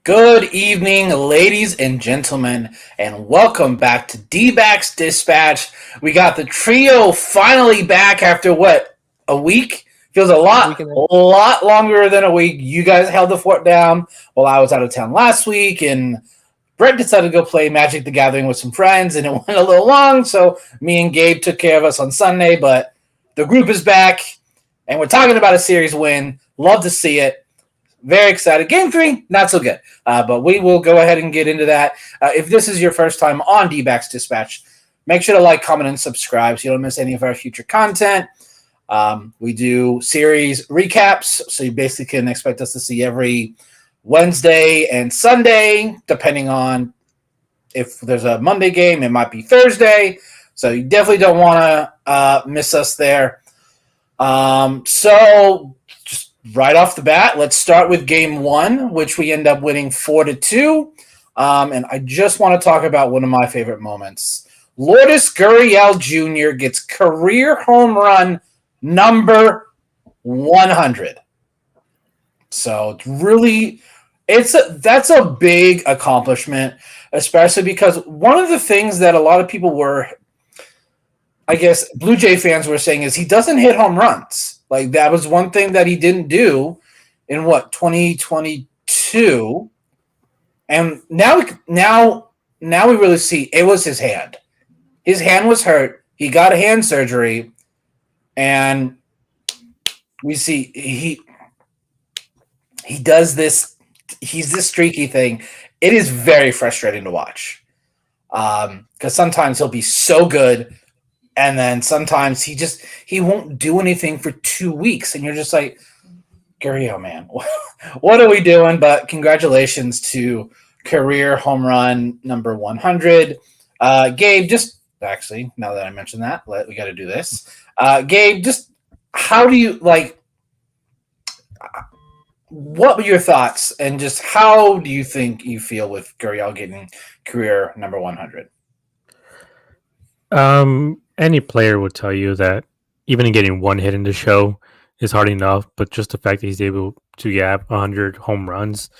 Good evening, ladies and gentlemen, and welcome back to D-Backs Dispatch. We got the trio finally back after a week? Feels a lot longer than a week. You guys held the fort down while I was out of town last week, and Brett decided to go play Magic the Gathering with some friends, and it went a little long, so me and Gabe took care of us on Sunday, but the group is back, and we're talking about a series win. Love to see it. Very excited. Game 3, not so good. But we will go ahead and get into that. If this is your first time on D-Backs Dispatch, make sure to like, comment, and subscribe so you don't miss any of our future content. We do series recaps, so you basically can expect us to see every Wednesday and Sunday, depending on if there's a Monday game, it might be Thursday. So you definitely don't want to miss us there. So just right off the bat, let's start with game 1, which we end up winning 4-2. And I just want to talk about one of my favorite moments. Lourdes Gurriel Jr. gets career home run number 100. So that's a big accomplishment, especially because one of the things that a lot of people were, I guess, Blue Jay fans were saying is he doesn't hit home runs. Like, that was one thing that he didn't do in 2022. And now we really see it was his hand. His hand was hurt. He got a hand surgery, and we see he does this. He's this streaky thing. It is very frustrating to watch because sometimes he'll be so good, and then sometimes he won't do anything for 2 weeks, and you're just like, Gurriel, man, what are we doing? But congratulations to career home run number 100. Gabe, actually, now that I mentioned that, we got to do this. Gabe, just how do you what were your thoughts, and just how do you think you feel with Gurriel getting career number 100? Any player would tell you that even getting one hit in the show is hard enough, but just the fact that he's able to get 100 home runs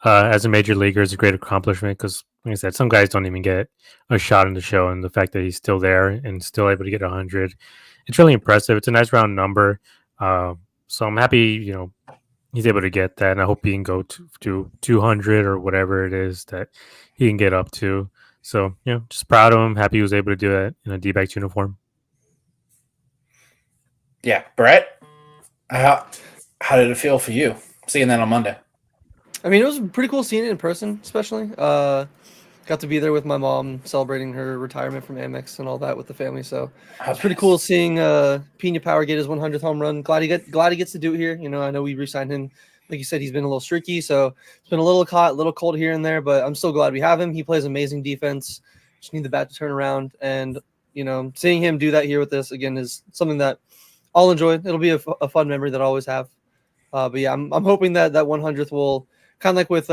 as a major leaguer is a great accomplishment because, like I said, some guys don't even get a shot in the show, and the fact that he's still there and still able to get 100, it's really impressive. It's a nice round number. So I'm happy, he's able to get that, and I hope he can go to 200 or whatever it is that he can get up to. So, just proud of him. Happy he was able to do that in a D-backs uniform. Yeah, Brett, how did it feel for you seeing that on Monday? I mean, it was pretty cool seeing it in person, especially. Got to be there with my mom celebrating her retirement from Amex and all that with the family. So it's pretty cool seeing Pina Power get his 100th home run. Glad he gets to do it here. I know we re-signed him. Like you said, he's been a little streaky, so it's been a little hot, a little cold here and there, but I'm still glad we have him. He plays amazing defense. Just need the bat to turn around, and seeing him do that here with this again is something that I'll enjoy. It'll be a fun memory that I always have. But yeah, I'm hoping that 100th will kind of like with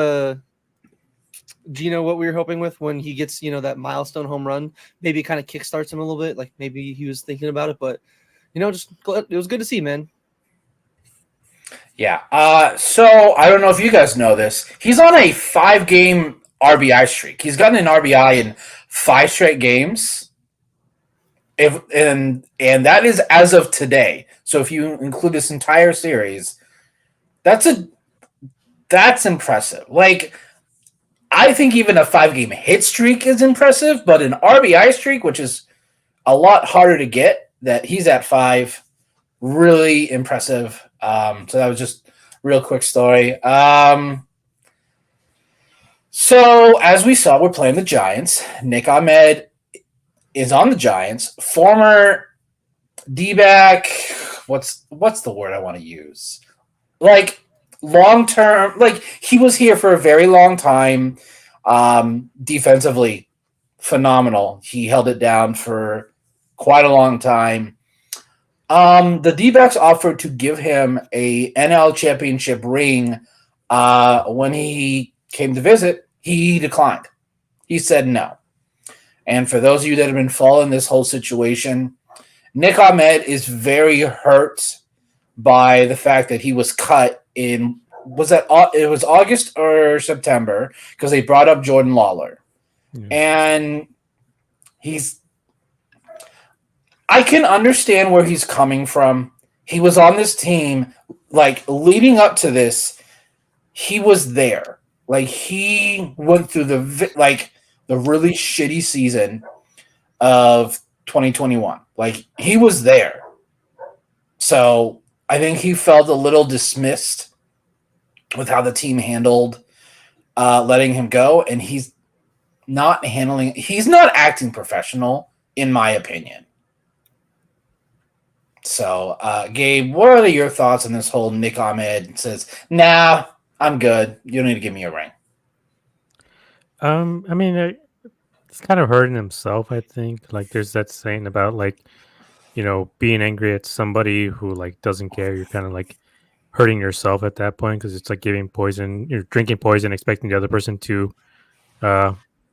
Gino, what we were hoping with when he gets that milestone home run, maybe kind of kickstarts him a little bit. Like maybe he was thinking about it, but just it was good to see, man. Yeah. So I don't know if you guys know this. He's on a 5-game RBI streak. He's gotten an RBI in 5 straight games. And that is as of today. So if you include this entire series, that's impressive. Like, I think even a 5-game hit streak is impressive, but an RBI streak, which is a lot harder to get, that he's at 5, really impressive. So that was just a real quick story. So as we saw, we're playing the Giants. Nick Ahmed is on the Giants. Former D-back. What's the word I want to use? Like, long-term. Like, he was here for a very long time. Defensively, phenomenal. He held it down for quite a long time. The D-backs offered to give him a NL championship ring when he came to visit. He declined. He said no. And for those of you that have been following this whole situation, Nick Ahmed is very hurt by the fact that he was cut in it was August or September because they brought up Jordan Lawler, and I can understand where he's coming from. He was on this team, like leading up to this, he was there. Like he went through the really shitty season of 2021. Like he was there. So I think he felt a little dismissed with how the team handled letting him go, and he's not acting professional, in my opinion. So, Gabe, what are your thoughts on this whole Nick Ahmed says, nah, I'm good. You don't need to give me a ring? I mean, it's kind of hurting himself, I think. Like, there's that saying about, like, being angry at somebody who, like, doesn't care. You're kind of, like, hurting yourself at that point because it's like giving poison. You're drinking poison, expecting the other person to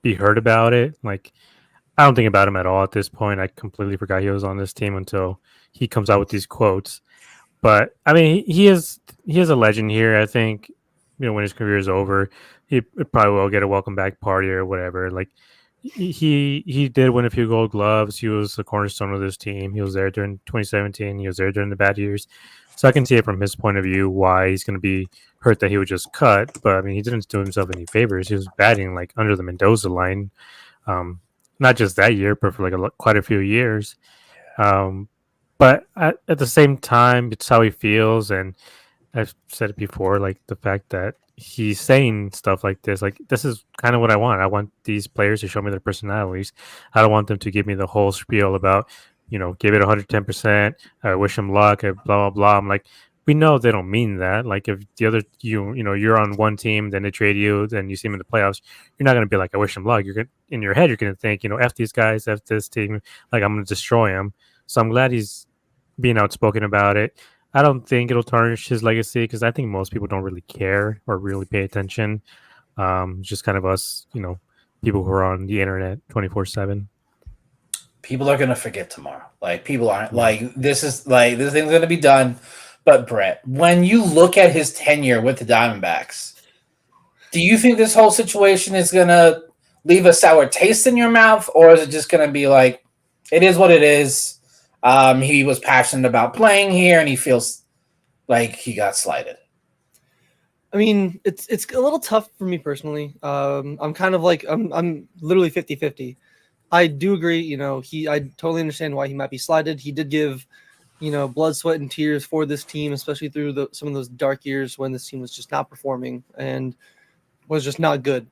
be hurt about it. Like, I don't think about him at all at this point. I completely forgot he was on this team until he comes out with these quotes. But I mean, he is a legend here. I think when his career is over, he probably will get a welcome back party or whatever. Like he did win a few Gold Gloves. He was the cornerstone of this team. He was there during 2017. He was there during the bad years. So I can see it from his point of view why he's going to be hurt that he would just cut. But I mean, he didn't do himself any favors. He was batting like under the Mendoza line. Not just that year, but for like quite a few years. But at the same time, it's how he feels. And I've said it before, like the fact that he's saying stuff like this is kind of what I want. I want these players to show me their personalities. I don't want them to give me the whole spiel about, give it 110%. I wish him luck, blah, blah, blah. I'm like, we know they don't mean that. Like if the other, you're on one team, then they trade you, then you see him in the playoffs, you're not going to be like, I wish him luck. In your head, you're going to think, F these guys, F this team, like I'm going to destroy him. So I'm glad he's being outspoken about it. I don't think it'll tarnish his legacy because I think most people don't really care or really pay attention. Just kind of us, people who are on the internet 24/7. People are going to forget tomorrow. Like people aren't this thing's going to be done. But Brett, when you look at his tenure with the Diamondbacks, do you think this whole situation is going to leave a sour taste in your mouth, or is it just going to be like, it is what it is? He was passionate about playing here, and he feels like he got slighted. I mean, it's a little tough for me personally. I'm kind of like I'm literally 50-50. I do agree. I totally understand why he might be slighted. He did give blood, sweat, and tears for this team, especially through some of those dark years when this team was just not performing and was just not good.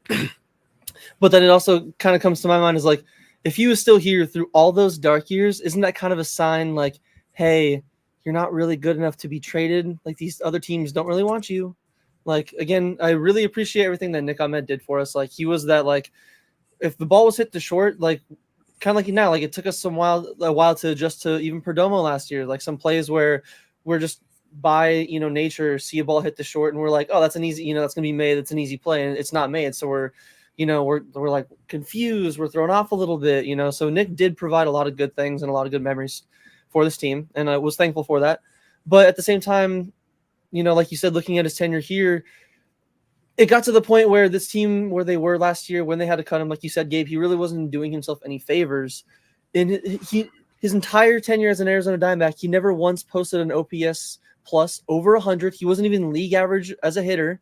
But then it also kind of comes to my mind is like, if he was still here through all those dark years, isn't that kind of a sign like, hey, you're not really good enough to be traded? Like these other teams don't really want you. Like, again, I really appreciate everything that Nick Ahmed did for us. Like he was that, like, if the ball was hit to short, like, kind of like now, like it took us a while to adjust to even Perdomo last year. Like some plays where we're just by nature see a ball hit the short and we're like, oh, that's an easy, that's gonna be made. That's an easy play, and it's not made. So we're like confused. We're thrown off a little bit. So Nick did provide a lot of good things and a lot of good memories for this team, and I was thankful for that. But at the same time, like you said, looking at his tenure here, it got to the point where this team, where they were last year, when they had to cut him, like you said, Gabe, he really wasn't doing himself any favors. In his entire tenure as an Arizona Diamondback, he never once posted an OPS plus over 100. He wasn't even league average as a hitter.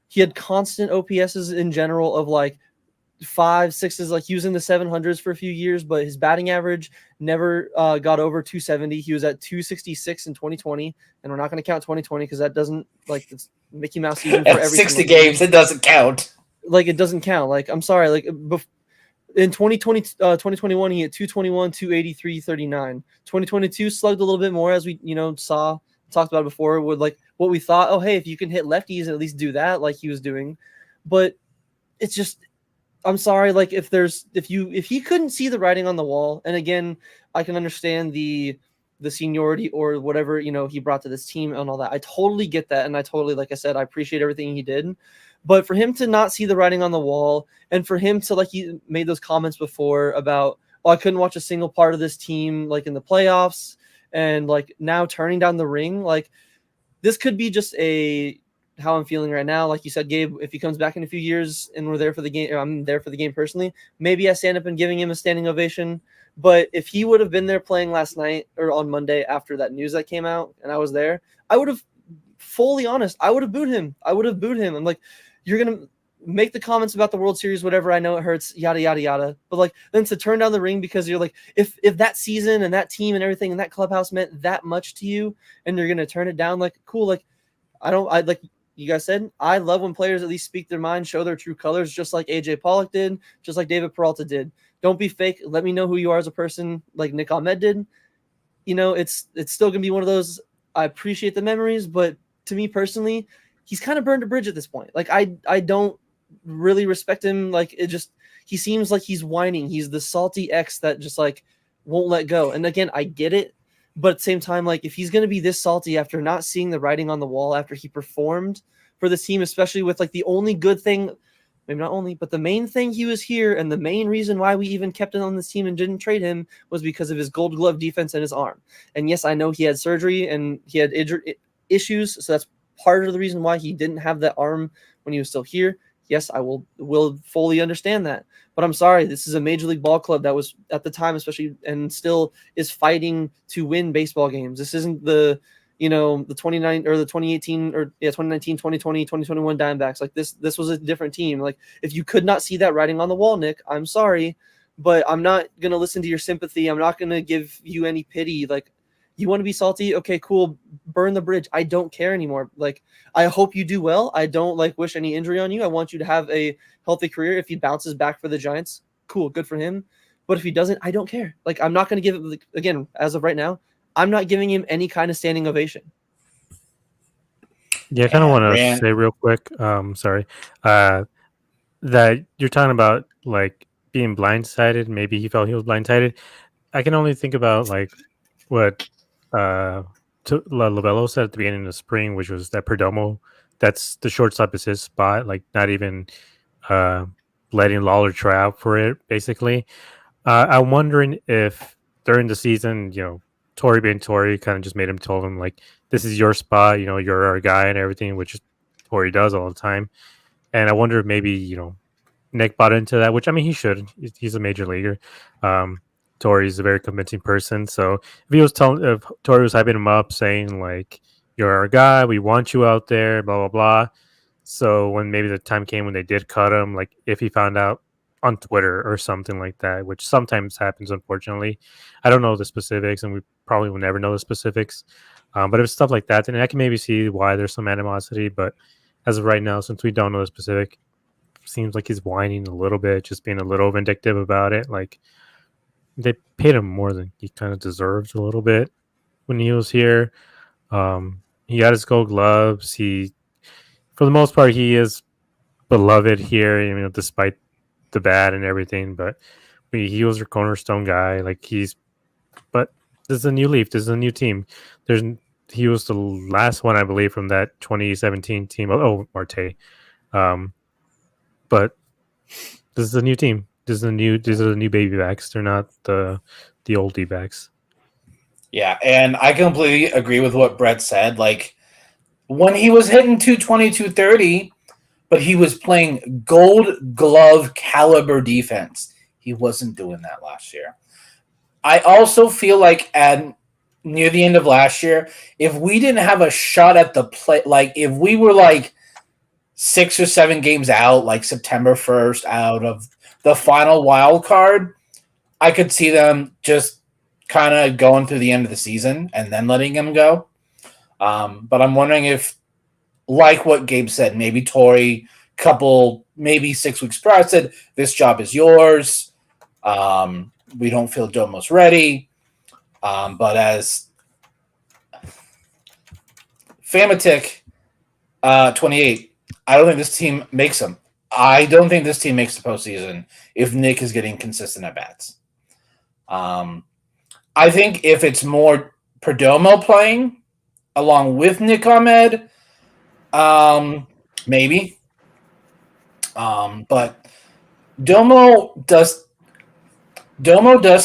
He had constant OPSs in general of like 5, 6s, like he was in the 700s for a few years, but his batting average never got over 270. He was at 266 in 2020, and we're not going to count 2020 because that doesn't, like, it's Mickey Mouse season for every 60 games. It doesn't count. Like, it doesn't count. Like, I'm sorry. Like, in 2021, he hit 221, 283, 39. 2022 slugged a little bit more, as we, talked about before, with like what we thought, oh, hey, if you can hit lefties, at least do that, like he was doing. But it's just, I'm sorry, like if he couldn't see the writing on the wall, and again, I can understand the seniority or whatever, he brought to this team and all that. I totally get that. And I totally, like I said, I appreciate everything he did. But for him to not see the writing on the wall, and for him to, like he made those comments before about, oh, I couldn't watch a single part of this team, like in the playoffs, and like now turning down the ring, like this could be just a how I'm feeling right now. Like you said, Gabe, if he comes back in a few years and we're there for the game, or I'm there for the game personally, maybe I stand up and giving him a standing ovation. But if he would have been there playing last night or on Monday after that news that came out and I was there, I would have, fully honest, I would have booed him. I'm like, you're going to make the comments about the World Series, whatever. I know it hurts, yada, yada, yada. But like, then to turn down the ring because you're like, if that season and that team and everything and that clubhouse meant that much to you and you're going to turn it down, like, cool. Like, I like you guys said, I love when players at least speak their mind, show their true colors, just like AJ Pollock did, just like David Peralta did. Don't be fake. Let me know who you are as a person, like Nick Ahmed did. It's still going to be one of those. I appreciate the memories, but to me personally, he's kind of burned a bridge at this point. Like, I don't really respect him. Like, he seems like he's whining. He's the salty ex that just like won't let go. And again, I get it. But at the same time, like, if he's going to be this salty after not seeing the writing on the wall after he performed for this team, especially with like the only good thing, maybe not only, but the main thing he was here and the main reason why we even kept him on this team and didn't trade him was because of his Gold Glove defense and his arm. And yes, I know he had surgery and he had issues, so that's part of the reason why he didn't have that arm when he was still here. Yes, I will fully understand that. But I'm sorry, this is a Major League Ball club that was at the time, especially, and still is fighting to win baseball games. This isn't the 2018 or 2019, 2020, 2021 Diamondbacks. Like this was a different team. Like, if you could not see that writing on the wall, Nick, I'm sorry, but I'm not going to listen to your sympathy. I'm not going to give you any pity. Like, you want to be salty? Okay, cool. Burn the bridge. I don't care anymore. Like, I hope you do well. I don't wish any injury on you. I want you to have a healthy career. If he bounces back for the Giants, cool, good for him. But if he doesn't, I don't care. Like, I'm not going to give it, again, as of right now, I'm not giving him any kind of standing ovation. Yeah, I kind of want to say real quick, sorry, that you're talking about like being blindsided. Maybe he felt he was blindsided. I can only think about like what Lovello said at the beginning of the spring, which was that Perdomo, that's the shortstop is his spot, like not even letting Lawler try out for it, basically. I'm wondering if during the season, Torey being Torey kind of just made him told him like, this is your spot, you're our guy and everything, which Torey does all the time. And I wonder if maybe, Nick bought into that, which I mean, he should. He's a major leaguer. Torey's a very convincing person. So if Torey was hyping him up saying like, you're our guy, we want you out there, blah, blah, blah. So when maybe the time came when they did cut him, like if he found out on Twitter or something like that, which sometimes happens, unfortunately. I don't know the specifics, and we probably will never know the specifics. But if it's stuff like that, then I can maybe see why there's some animosity. But as of right now, since we don't know the specific, seems like he's whining a little bit, just being a little vindictive about it. Like, they paid him more than he kind of deserved a little bit when he was here. He got his Gold Gloves. For the most part, he is beloved here, despite the bad and everything. But he was a cornerstone guy. But this is a new leaf. This is a new team. He was the last one, I believe, from that 2017 team. Oh, Marte. But this is a new team. These are the new baby backs. They're not the old D-backs. Yeah, and I completely agree with what Brett said. Like, when he was hitting 220, 230, but he was playing Gold Glove caliber defense, he wasn't doing that last year. I also feel like near the end of last year, if we didn't have a shot at the play, like if we were like 6 or 7 games out, like September 1st out of the final wild card, I could see them just kind of going through the end of the season and then letting him go. But I'm wondering if, like what Gabe said, maybe Torey, maybe 6 weeks prior said, this job is yours. We don't feel Domo's ready. But as Famatic 28, I don't think this team makes them. I don't think this team makes the postseason if Nick is getting consistent at bats. I think if it's more Perdomo playing along with Nick Ahmed, maybe. But Domo does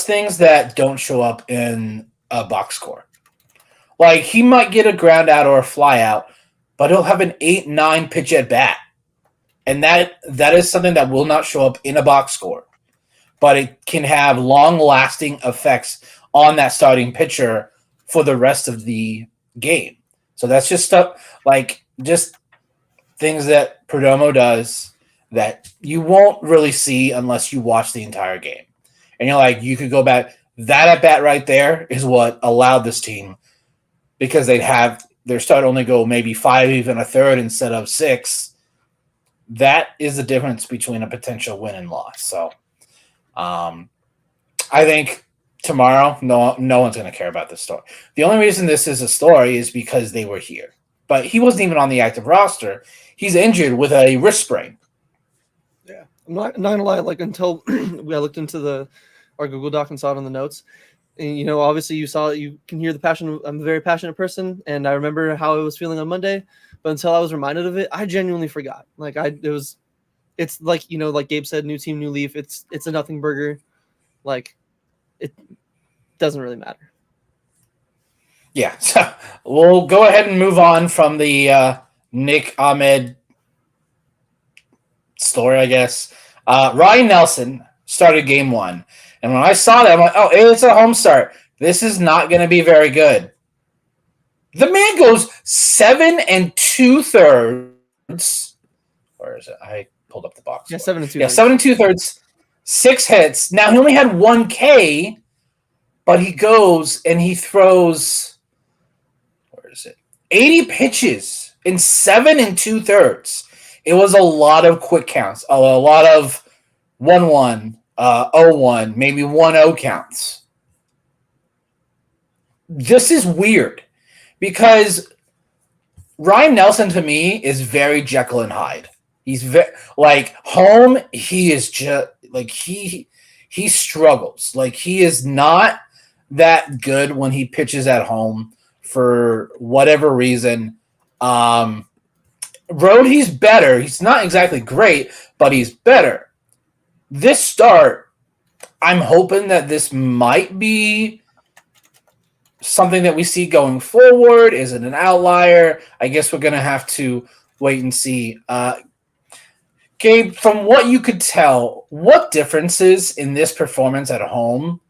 things that don't show up in a box score. Like, he might get a ground out or a fly out, but he'll have an 8-9 pitch at bat. And that is something that will not show up in a box score. But it can have long-lasting effects on that starting pitcher for the rest of the game. So that's just stuff just things that Perdomo does that you won't really see unless you watch the entire game. And you're like, you could go back. That at bat right there is what allowed this team, because they'd have their start only go maybe 5, even a third instead of 6. That is the difference between a potential win and loss. So I think tomorrow, no one's going to care about this story. The only reason this is a story is because they were here. But he wasn't even on the active roster. He's injured with a wrist sprain. Yeah. I'm not going to lie, until I looked into our Google Doc and saw it on the notes. And, obviously you can hear the passion. I'm a very passionate person, and I remember how I was feeling on Monday. But until I was reminded of it, I genuinely forgot. It's like, like Gabe said, new team, new leaf. It's a nothing burger. It doesn't really matter. Yeah, so we'll go ahead and move on from the Nick Ahmed story, I guess. Ryne Nelson started game 1. And when I saw that, I'm like, oh, it's a home start. This is not going to be very good. The man goes 7 2/3. Where is it? I pulled up the box. Yeah, 7 2/3. Yeah, 7 2/3. 6 hits. Now, he only had 1 K, but he goes and he throws, 80 pitches in 7 2/3. It was a lot of quick counts, a lot of 1-1, 0-1, maybe 1-0 counts. This is weird because Ryne Nelson to me is very Jekyll and Hyde. He's home. He is just he struggles. He is not that good when he pitches at home for whatever reason. Road, he's better. He's not exactly great, but he's better. This start, I'm hoping that this might be something that we see going forward. Is it an outlier? I guess we're going to have to wait and see. Gabe, from what you could tell, what differences in this performance at home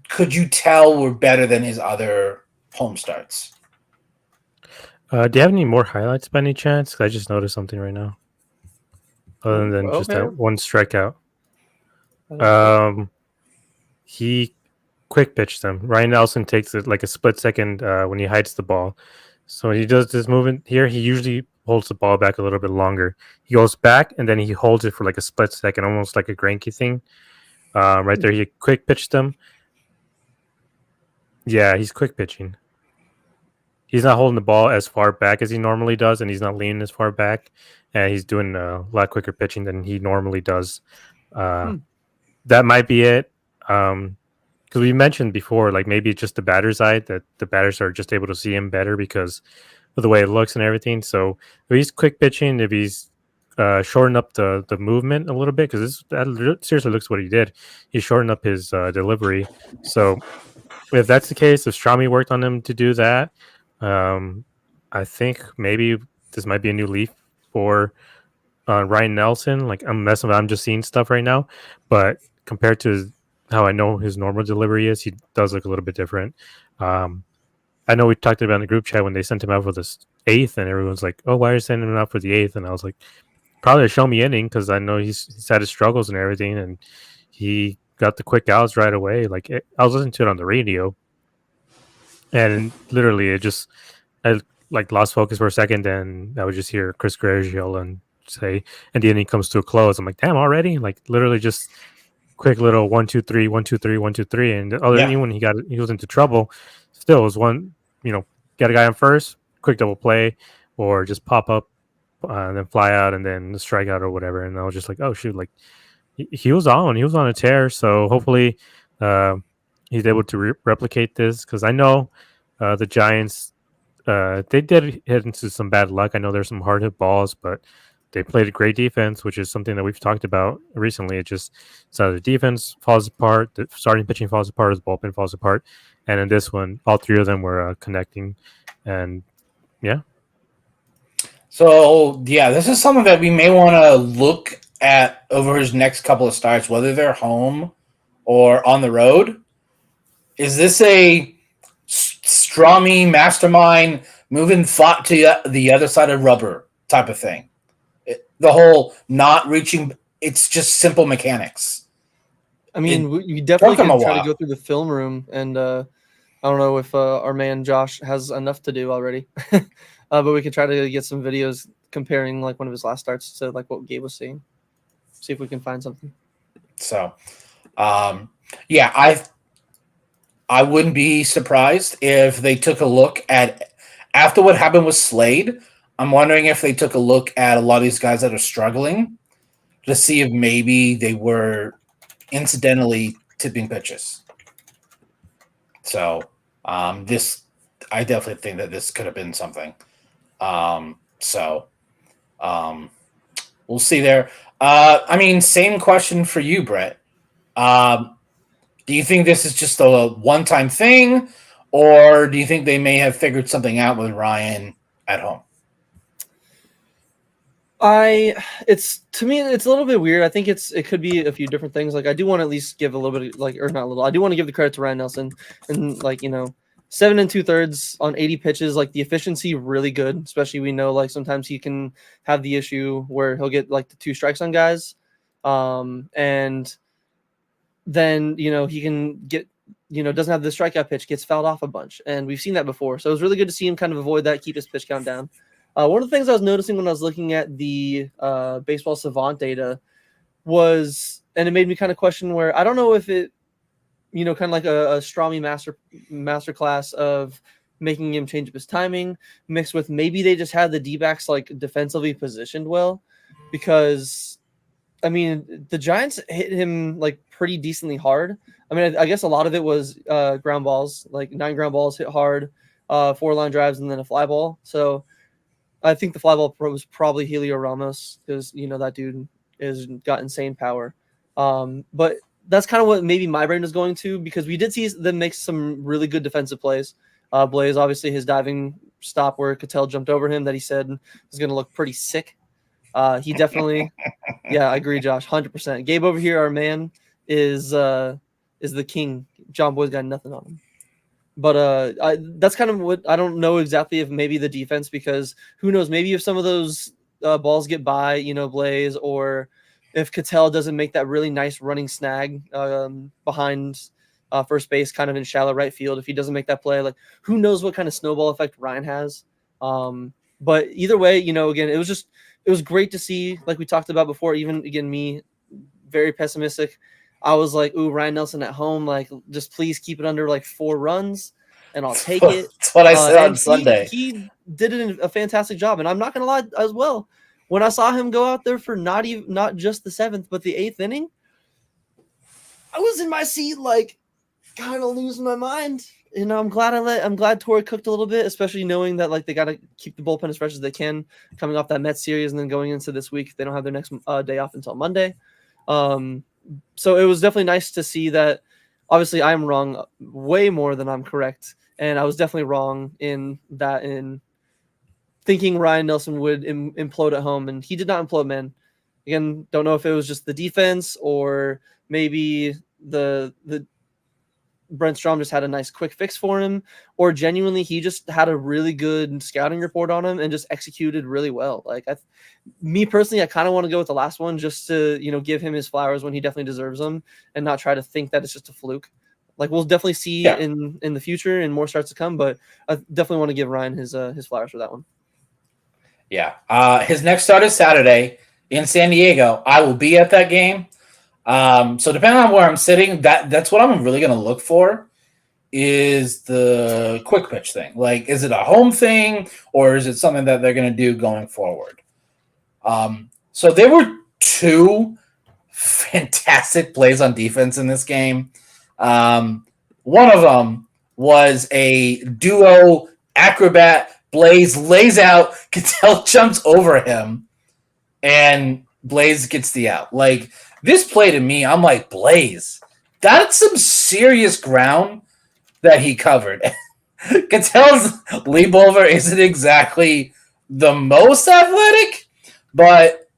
could you tell were better than his other home starts? Do you have any more highlights by any chance? 'Cause I just noticed something right now. Other than just that one strikeout. He quick pitched them. Ryne Nelson takes it like a split second when he hides the ball. So when he does this movement here, he usually holds the ball back a little bit longer. He goes back and then he holds it for like a split second, almost like a Greinke thing. Right there, he quick pitched them. Yeah, he's quick pitching. He's not holding the ball as far back as he normally does, and he's not leaning as far back. And he's doing a lot quicker pitching than he normally does. That might be it. Because we mentioned before, maybe it's just the batter's eye, that the batters are just able to see him better because of the way it looks and everything. So if he's quick pitching, if he's shortened up the movement a little bit, because that seriously looks what he did. He shortened up his delivery. So if that's the case, if Strami worked on him to do that, I think maybe this might be a new leaf for Ryne Nelson. I'm just seeing stuff right now, but compared to how I know his normal delivery is, he does look a little bit different. I know we talked about in the group chat when they sent him out for this 8th, and everyone's like, "Oh, why are you sending him out for the 8th?" And I was like, "Probably a show me inning," because I know he's had his struggles and everything, and he got the quick outs right away. I was listening to it on the radio, and literally I lost focus for a second, and I would just hear Chris Gregiel and say, and the inning comes to a close. I'm like, damn, already? Literally just quick little 1, 2, 3, 1, 2, 3, 1, 2, 3. And the other inning when he was into trouble, still was one, get a guy on first, quick double play, or just pop up and then fly out and then strike out or whatever. And I was just like, oh shoot, he was on a tear. So hopefully he's able to replicate this, because I know the Giants, they did hit into some bad luck. I know there's some hard hit balls, but they played a great defense, which is something that we've talked about recently. It's the defense falls apart, the starting pitching falls apart, the bullpen falls apart, and in this one, all three of them were connecting. And Yeah. So, yeah, this is something that we may want to look at over his next couple of starts, whether they're home or on the road. Is this a Strami mastermind moving thought to the other side of rubber type of thing? The whole not reaching, it's just simple mechanics. I mean, we definitely can try to go through the film room, and I don't know if our man Josh has enough to do already, but we could try to get some videos comparing like one of his last starts to like what Gabe was seeing. See if we can find something. So, yeah, I wouldn't be surprised if they took a look at, after what happened with Slade, I'm wondering if they took a look at a lot of these guys that are struggling to see if maybe they were incidentally tipping pitches. So, I definitely think that this could have been something. We'll see there. I mean, same question for you, Brett. Do you think this is just a one-time thing, or do you think they may have figured something out with Ryan at home? To me, it's a little bit weird. I think it could be a few different things. Like, I do want to at least give a little bit, I do want to give the credit to Ryne Nelson, and 7 2/3 on 80 pitches. Like, the efficiency really good. Especially, we know like sometimes he can have the issue where he'll get like the 2 strikes on guys, and then he can get doesn't have the strikeout pitch, gets fouled off a bunch, and we've seen that before. So it was really good to see him kind of avoid that, keep his pitch count down. One of the things I was noticing when I was looking at the baseball savant data was, and it made me kind of question where I don't know if it, kind of like a Strami master class of making him change up his timing, mixed with maybe they just had the D-backs like defensively positioned well, because I mean the Giants hit him like pretty decently hard. I mean, I guess a lot of it was ground balls, like 9 ground balls hit hard, 4 line drives, and then a fly ball. So I think the fly ball was probably Helio Ramos, because that dude has got insane power. But that's kind of what maybe my brain was going to, because we did see them make some really good defensive plays. Blaze, obviously, his diving stop where Cattell jumped over him that he said was going to look pretty sick. He definitely, yeah, I agree, Josh, 100%. Gabe over here, our man, is the king. John Boy's got nothing on him. But that's kind of what I don't know exactly, if maybe the defense, because who knows, maybe if some of those balls get by, Blaze, or if Cattell doesn't make that really nice running snag behind first base, kind of in shallow right field, if he doesn't make that play, like who knows what kind of snowball effect Ryan has. But either way, again, it was great to see, like we talked about before, even again, me very pessimistic. I was like, ooh, Ryne Nelson at home, like, just please keep it under like 4 runs, and I'll take it. That's what I said on Sunday. He did a fantastic job, and I'm not gonna lie as well. When I saw him go out there for not just the 7th, but the 8th inning, I was in my seat, like, kind of losing my mind. I'm glad Torrey cooked a little bit, especially knowing that like they got to keep the bullpen as fresh as they can, coming off that Mets series, and then going into this week, they don't have their next day off until Monday. So it was definitely nice to see that. Obviously, I'm wrong way more than I'm correct, and I was definitely wrong in thinking Ryne Nelson would implode at home, and he did not implode, man. Again, don't know if it was just the defense or maybe the Brent Strom just had a nice quick fix for him, or genuinely he just had a really good scouting report on him and just executed really well. Like me personally, I kind of want to go with the last one, just to, give him his flowers when he definitely deserves them, and not try to think that it's just a fluke. Like we'll definitely see in the future and more starts to come, but I definitely want to give Ryan his flowers for that one. Yeah. His next start is Saturday in San Diego. I will be at that game. So depending on where I'm sitting, that's what I'm really going to look for, is the quick pitch thing. Like, is it a home thing, or is it something that they're going to do going forward? So there were 2 fantastic plays on defense in this game. One of them was a duo acrobat. Blaze lays out, Cattell jumps over him, and Blaze gets the out. Like, this play to me, I'm like, Blaze, that's some serious ground that he covered. Cattell's leap over isn't exactly the most athletic, but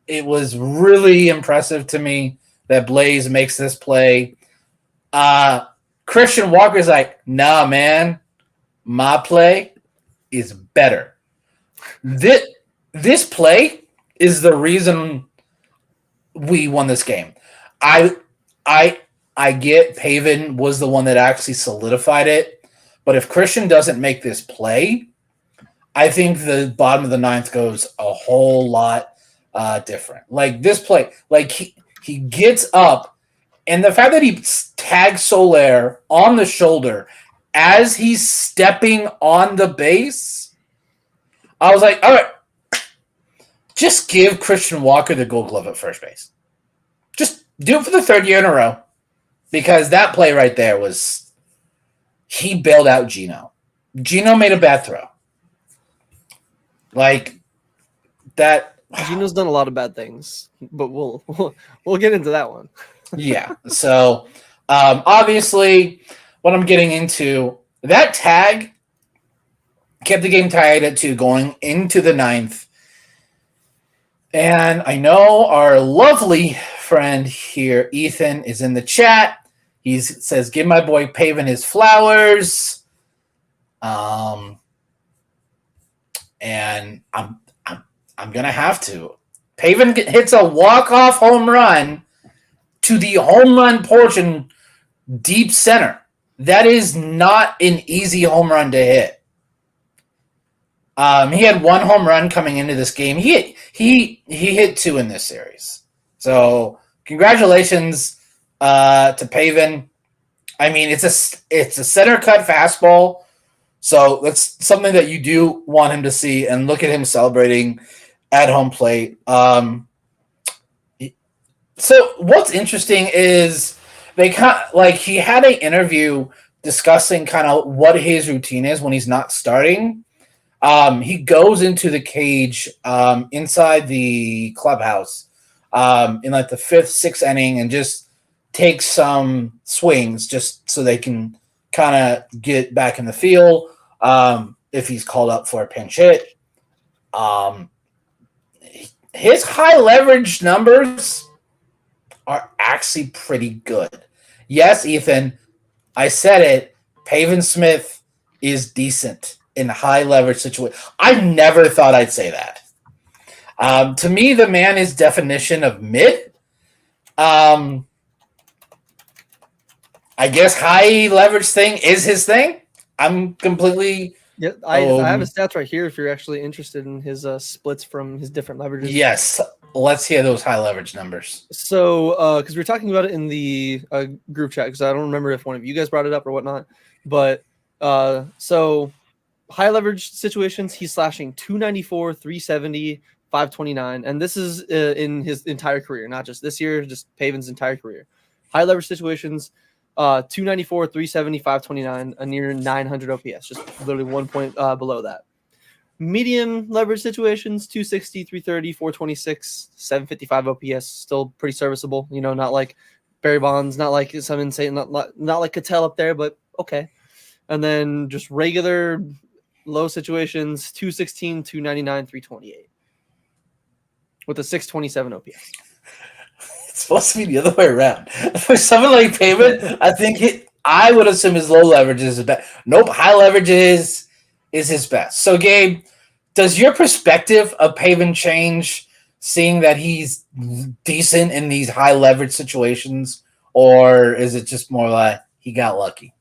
it was really impressive to me that Blaze makes this play. Christian Walker's like, nah, man, my play is better. This play is the reason we won this game. I get Pavin was the one that actually solidified it, but if Christian doesn't make this play, I think the bottom of the ninth goes a whole lot different. Like this play, like he gets up, and the fact that he tags Soler on the shoulder as he's stepping on the base, I was like, all right, just give Christian Walker the Gold Glove at first base. Just do it for the third year in a row, because that play right there was he bailed out Gino. Gino made a bad throw. Like that. Gino's done a lot of bad things, but we'll get into that one. Yeah. So obviously, what I'm getting into, that tag kept the game tied at 2 going into the ninth. And I know our lovely friend here, Ethan, is in the chat. He says, "Give my boy Pavin his flowers." And I'm gonna have to. Pavin hits a walk-off home run to the home run portion, deep center. That is not an easy home run to hit. He had 1 home run coming into this game. He hit 2 in this series. So congratulations to Pavin. I mean, it's a center cut fastball. So that's something that you do want him to see, and look at him celebrating at home plate. So what's interesting is he had an interview discussing kind of what his routine is when he's not starting. He goes into the cage inside the clubhouse in like the 5th, 6th inning and just takes some swings just so they can kind of get back in the field if he's called up for a pinch hit. His high leverage numbers are actually pretty good. Yes, Ethan, I said it. Pavin Smith is decent in high leverage situation. I never thought I'd say that. To me, the man is definition of mid. I guess high leverage thing is his thing. I'm completely. Yeah, I have his stats right here if you're actually interested in his splits from his different leverages. Yes, let's hear those high leverage numbers. So, because we were talking about it in the group chat, because I don't remember if one of you guys brought it up or whatnot, but so high leverage situations, he's slashing 294, 370, 529, and this is in his entire career, not just this year, just Pavin's entire career. High leverage situations, 294, 370, 529, a near 900 OPS, just literally 1 point below that. Medium leverage situations, 260, 330, 426, 755 OPS, still pretty serviceable. You know, not like Barry Bonds, not like some insane, not like Cattell up there, but okay. And then just regular low situations, 216, 299, 328 with a 627 OPS. It's supposed to be the other way around. For someone like Pavin, I think I would assume his low leverage is his best. Nope, high leverage is his best. So, Gabe, does your perspective of Pavin change seeing that he's decent in these high leverage situations, or is it just more like he got lucky?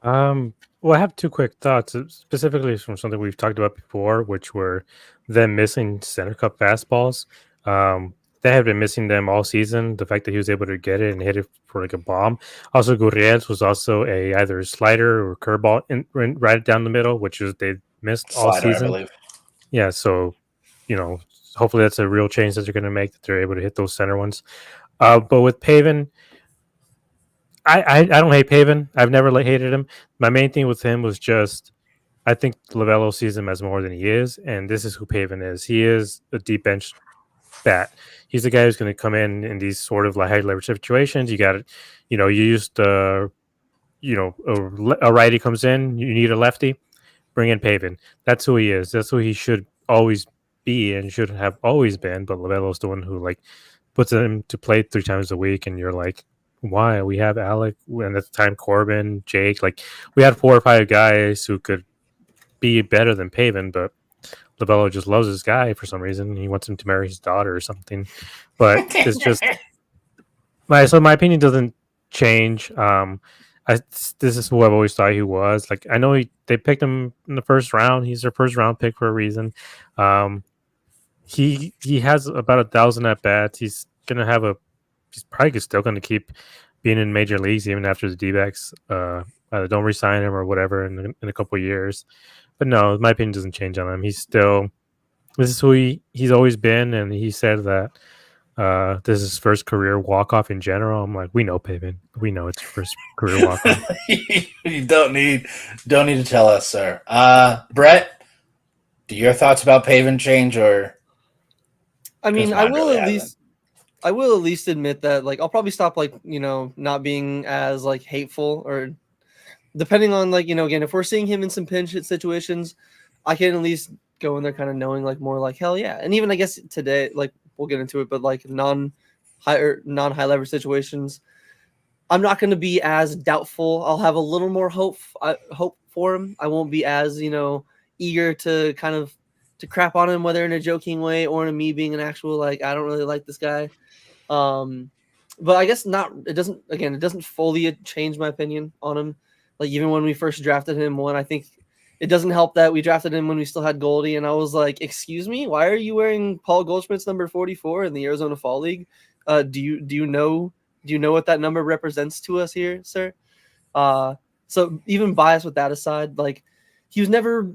Well, I have 2 quick thoughts, specifically from something we've talked about before, which were them missing center cut fastballs. They have been missing them all season. The fact that he was able to get it and hit it for like a bomb. Also, Gurriel's was also either a slider or curveball right down the middle, which is they missed all season. I believe. Yeah, so hopefully that's a real change that they're going to make, that they're able to hit those center ones. But with Pavin, I don't hate Pavin. I've never hated him. My main thing with him was just I think Lovello sees him as more than he is, and this is who Pavin is. He is a deep bench bat. He's the guy who's going to come in these sort of like high leverage situations. You got it. You used a righty comes in, you need a lefty, bring in Pavin. That's who he is. That's who he should always be and should have always been. But Lavelo's the one who like puts him to play 3 times a week, and you're like, why? We have Alec, and at the time Corbin, Jake. Like we had 4 or 5 guys who could be better than Pavin, but Lavelo just loves this guy for some reason. He wants him to marry his daughter or something. But it's just my opinion doesn't change. This is who I've always thought he was. Like I know they picked him in the first round. He's their first round pick for a reason. He has about 1,000 at bats. He's probably still gonna keep being in major leagues even after the D-backs either don't resign him or whatever in a couple of years. But no, my opinion doesn't change on him. This is who he's always been, and he said that this is his first career walk-off in general. I'm like, we know Pavin. We know it's first career walk-off. You don't need to tell us, sir. Brett, do your thoughts about Pavin change or? I mean, I will at least admit that like I'll probably stop like, not being as like hateful or depending on like, again, if we're seeing him in some pinch hit situations, I can at least go in there kind of knowing like more like hell yeah. And even I guess today, like we'll get into it, but like non-high leverage situations, I'm not going to be as doubtful. I'll have a little more hope for him. I won't be as, eager to kind of to crap on him, whether in a joking way or in me being an actual, like, I don't really like this guy. But I guess it doesn't fully change my opinion on him. Like even when we first drafted him, I think it doesn't help that we drafted him when we still had Goldie, and I was like, "Excuse me, why are you wearing Paul Goldschmidt's number 44 in the Arizona Fall League? Do you know what that number represents to us here, sir?" So even bias with that aside, like he was never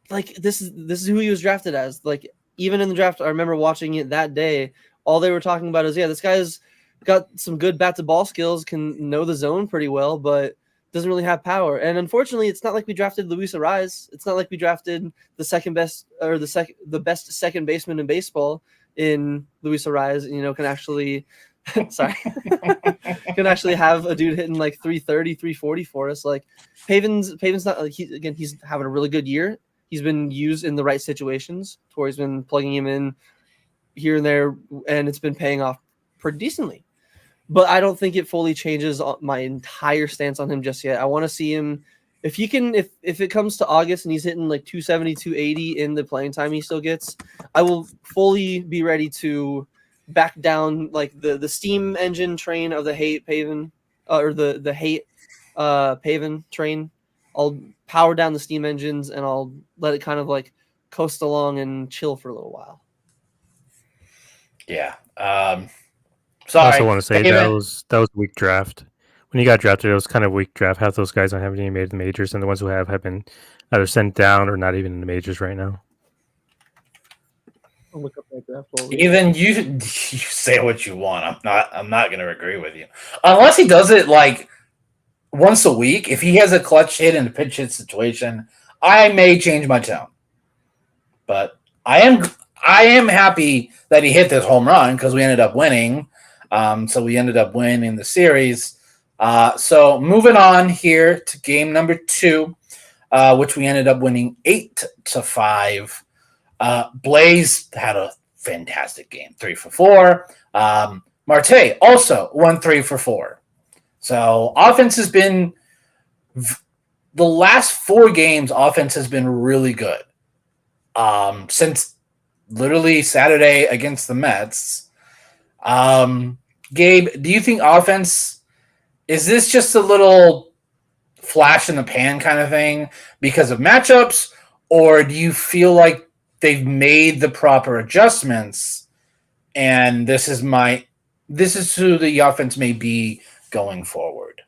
like this is who he was drafted as. Like even in the draft, I remember watching it that day. All they were talking about is this guy's got some good bat to ball skills, can know the zone pretty well, but doesn't really have power. And unfortunately, it's not like we drafted Luis Arraez. It's not like we drafted the second best or the best second baseman in baseball in Luis Arraez. Can actually, sorry, can actually have a dude hitting like 330, 340 for us. Like Pavin's not like he's having a really good year. He's been used in the right situations to where he's been plugging him in here and there, and it's been paying off pretty decently. But I don't think it fully changes my entire stance on him just yet. I want to see him if it comes to August and he's hitting like 270, 280 in the playing time he still gets, I will fully be ready to back down like the steam engine train of the Hit Pavin or the Hit Pavin train. I'll power down the steam engines and I'll let it kind of like coast along and chill for a little while. Yeah. Sorry. I also want to say that was a weak draft. When you got drafted, it was kind of a weak draft. Half those guys haven't even made the majors, and the ones who have been either sent down or not even in the majors right now. I'll look up that draft. Even you say what you want. I'm not going to agree with you unless he does it like once a week. If he has a clutch hit in a pinch hit situation, I may change my tone. But I am happy that he hit this home run because we ended up winning. So we ended up winning the series. So moving on here to game number 2, which we ended up winning 8-5. Blaze had a fantastic game, 3 for 4. Marte also won 3 for 4. So offense has been the last 4 games. Offense has been really good since literally Saturday against the Mets. Gabe, do you think offense, is this just a little flash in the pan kind of thing because of matchups, or do you feel like they've made the proper adjustments and this is who the offense may be going forward?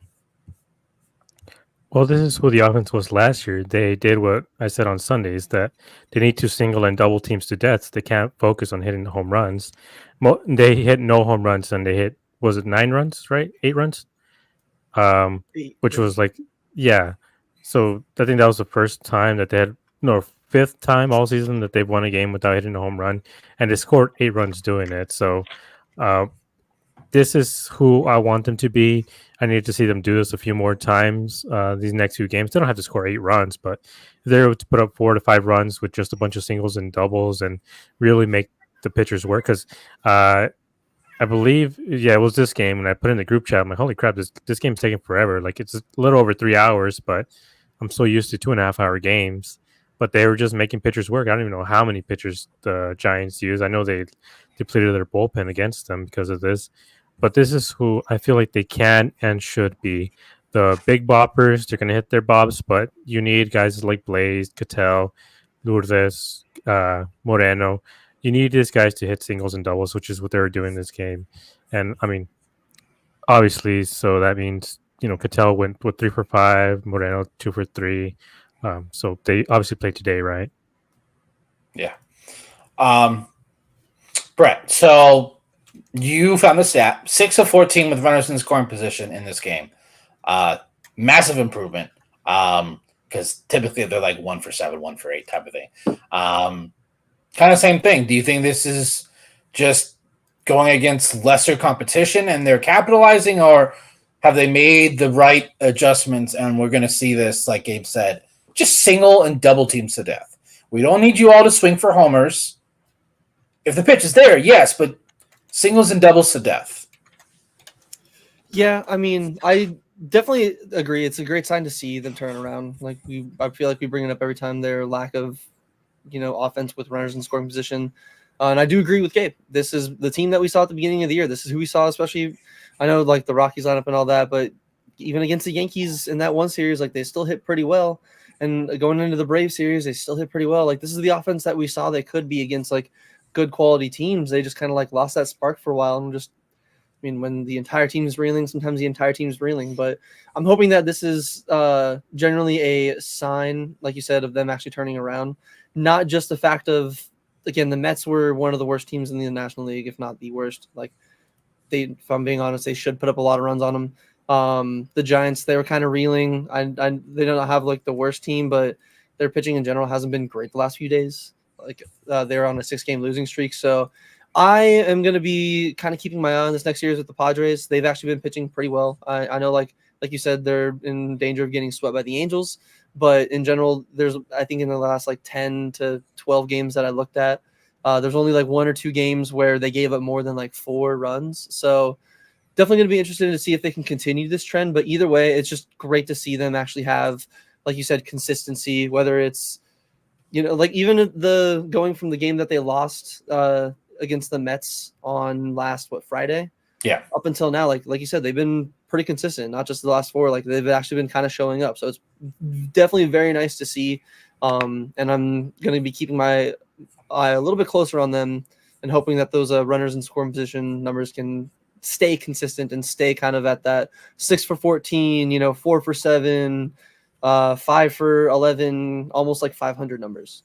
Well, this is who the offense was last year. They did what I said on Sundays, that they need to single and double teams to death. They can't focus on hitting home runs. They hit no home runs, and they hit, was it 9 runs, right? 8 runs? Which was like, yeah. So I think that was the first time that they had, no, 5th time all season that they've won a game without hitting a home run, and they scored 8 runs doing it. So this is who I want them to be. I need to see them do this a few more times. These next few games, they don't have to score 8 runs, but if they're able to put up 4 to 5 runs with just a bunch of singles and doubles and really make the pitchers work. Because I believe, it was this game, and I put in the group chat. I'm like, holy crap, this game's taking forever. Like, it's a little over 3 hours, but I'm so used to 2.5 hour games. But they were just making pitchers work. I don't even know how many pitchers the Giants use. I know they depleted their bullpen against them because of this. But this is who I feel like they can and should be. The big boppers, they're going to hit their bobs, but you need guys like Blaze, Cattell, Lourdes, Moreno. You need these guys to hit singles and doubles, which is what they were doing this game. And, I mean, obviously, so that means, Cattell went with 3 for 5, Moreno 2 for 3. So they obviously played today, right? Yeah. Brett, so you found the stat 6 of 14 with runners in scoring position in this game. Massive improvement. Because typically they're like 1 for 7, 1 for 8 type of thing. Kind of same thing. Do you think this is just going against lesser competition and they're capitalizing, or have they made the right adjustments and we're going to see this, like Gabe said, just single and double teams to death? We don't need you all to swing for homers. If the pitch is there, yes, but singles and doubles to death. Yeah, I mean, I definitely agree. It's a great sign to see them turn around. I feel like we bring it up every time, their lack of, offense with runners in scoring position. And I do agree with Gabe. This is the team that we saw at the beginning of the year. This is who we saw, especially, I know, like the Rockies lineup and all that, but even against the Yankees in that one series, like they still hit pretty well. And going into the Braves series, they still hit pretty well. Like, this is the offense that we saw they could be against like good quality teams. They just kind of like lost that spark for a while. And when the entire team is reeling, sometimes the entire team is reeling. But I'm hoping that this is generally a sign, like you said, of them actually turning around. Not just the fact of, again, the Mets were one of the worst teams in the National League, if not the worst. Like, if I'm being honest, they should put up a lot of runs on them. The Giants, they were kind of reeling. They don't have like the worst team, but their pitching in general hasn't been great the last few days. Like, they're on a 6-game losing streak. So I am going to be kind of keeping my eye on this next series with the Padres. They've actually been pitching pretty well. I know, like you said, they're in danger of getting swept by the Angels. But in general, I think in the last like 10 to 12 games that I looked at, there's only like 1 or 2 games where they gave up more than like 4 runs. So definitely going to be interested to see if they can continue this trend. But either way, it's just great to see them actually have, like you said, consistency, whether it's, like even the going from the game that they lost against the Mets on Friday. Yeah. Up until now, like you said, they've been pretty consistent, not just the last 4. Like, they've actually been kind of showing up. So it's definitely very nice to see. And I'm going to be keeping my eye a little bit closer on them and hoping that those runners in scoring position numbers can stay consistent and stay kind of at that 6 for 14, 4 for 7, 5 for 11, almost like 500 numbers.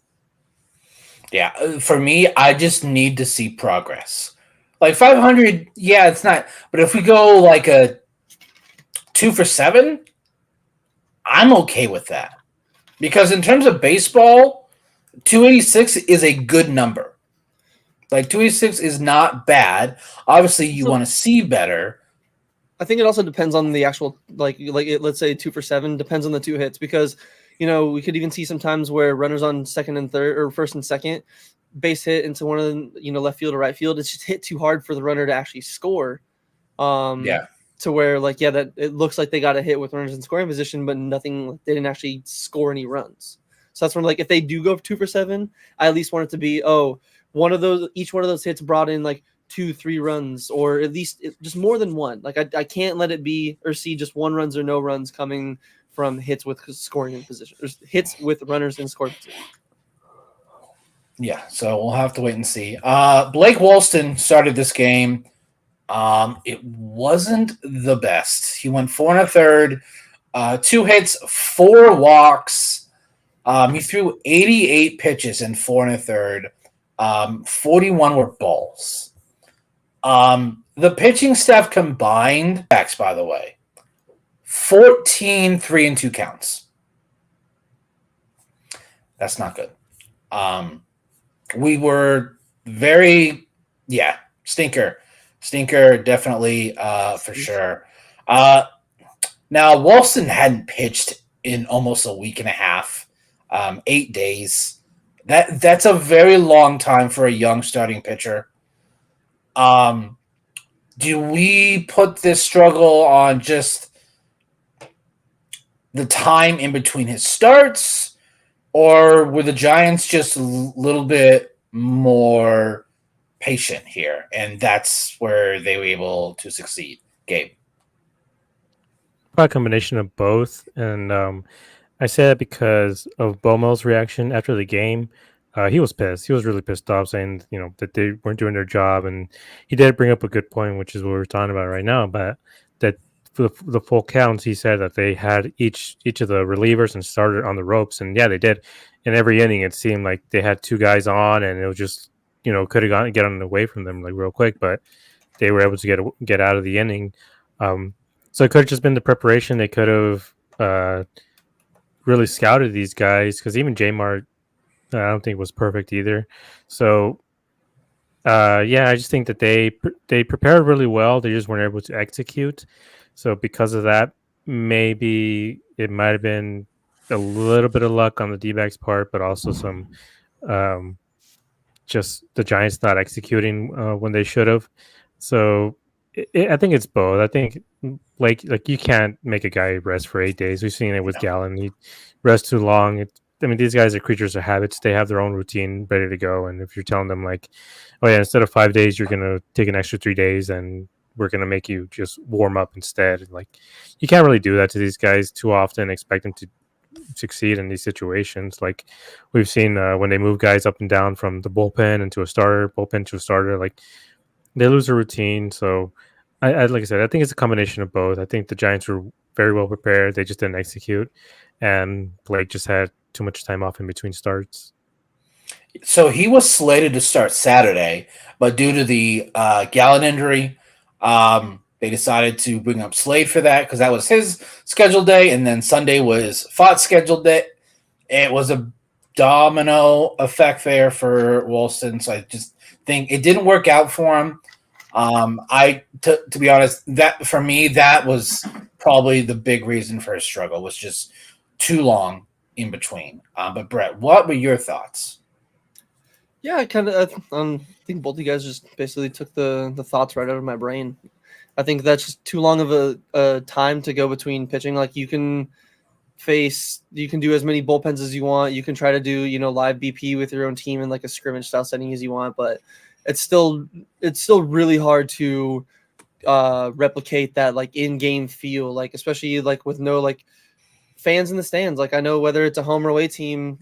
Yeah, for me, I just need to see progress. Like 500, yeah, it's not. But if we go like a 2 for 7, I'm okay with that. Because in terms of baseball, 286 is a good number. Like 286 is not bad. Obviously, you want to see better. I think it also depends on the actual, let's say 2 for 7, depends on the 2 hits. Because, we could even see sometimes where runners on second and third, or first and second, base hit into one of the, left field or right field. It's just hit too hard for the runner to actually score. To where, that it looks like they got a hit with runners in scoring position, but nothing, they didn't actually score any runs. So that's when, if they do go 2 for 7, I at least want it to be, each one of those hits brought in 2-3 runs, or at least just more than one. I can't let it be or see just 1 runs or no runs coming from hits with scoring in position, or hits with runners in scoring position. Yeah, so we'll have to wait and see. Blake Walston started this game. It wasn't the best. He went 4 1/3, 2 hits, 4 walks. He threw 88 pitches in 4 1/3. 41 were balls. The pitching staff combined, backs, by the way, 14 3-2 counts. That's not good. We were very, stinker. Stinker, definitely, for sure. Now, Wolfson hadn't pitched in almost a week and a half, 8 days. That's a very long time for a young starting pitcher. Do we put this struggle on just the time in between his starts, or were the Giants just a little bit more patient here, and that's where they were able to succeed? Gabe? A combination of both, and I say that because of Bomel's reaction after the game. He was pissed. He was really pissed off, saying that they weren't doing their job, and he did bring up a good point, which is what we're talking about right now. But that for the full counts, he said that they had each of the relievers and started on the ropes, and yeah, they did. In every inning, it seemed like they had two guys on, and it was just could have gotten away from them like real quick, but they were able to get out of the inning. So it could have just been the preparation. They could have really scouted these guys, because even J-Mart, I don't think was perfect either. So yeah, I just think that they prepared really well. They just weren't able to execute. So because of that, maybe it might have been a little bit of luck on the D-backs part, but also some just the Giants not executing when they should have. So I think it's both. I think like you can't make a guy rest for 8 days. We've seen it with Gallen. He rests too long. These guys are creatures of habits. They have their own routine ready to go. And if you're telling them like, oh yeah, instead of 5 days, you're gonna take an extra 3 days, and we're gonna make you just warm up instead. Like, you can't really do that to these guys too often. Expect them to succeed in these situations. Like we've seen when they move guys up and down from the bullpen to a starter, like they lose a routine. So I like I said, I think it's a combination of both. I think the Giants were very well prepared. They just didn't execute, and Blake just had too much time off in between starts. So he was slated to start Saturday, but due to the Gallen injury, they decided to bring up Slade for that, because that was his scheduled day, and then Sunday was Fott's scheduled day. It was a domino effect there for Wilson, so I just think it didn't work out for him. To be honest, that for me, that was probably the big reason for his struggle, was just too long in between. But Brett, what were your thoughts? Yeah, I think both of you guys just basically took the thoughts right out of my brain. I think that's just too long of a time to go between pitching. Like, you can do as many bullpens as you want. You can try to do, live BP with your own team in like a scrimmage style setting as you want, but it's still really hard to replicate that like in-game feel, like especially like with no like fans in the stands. Like, I know whether it's a home or away team,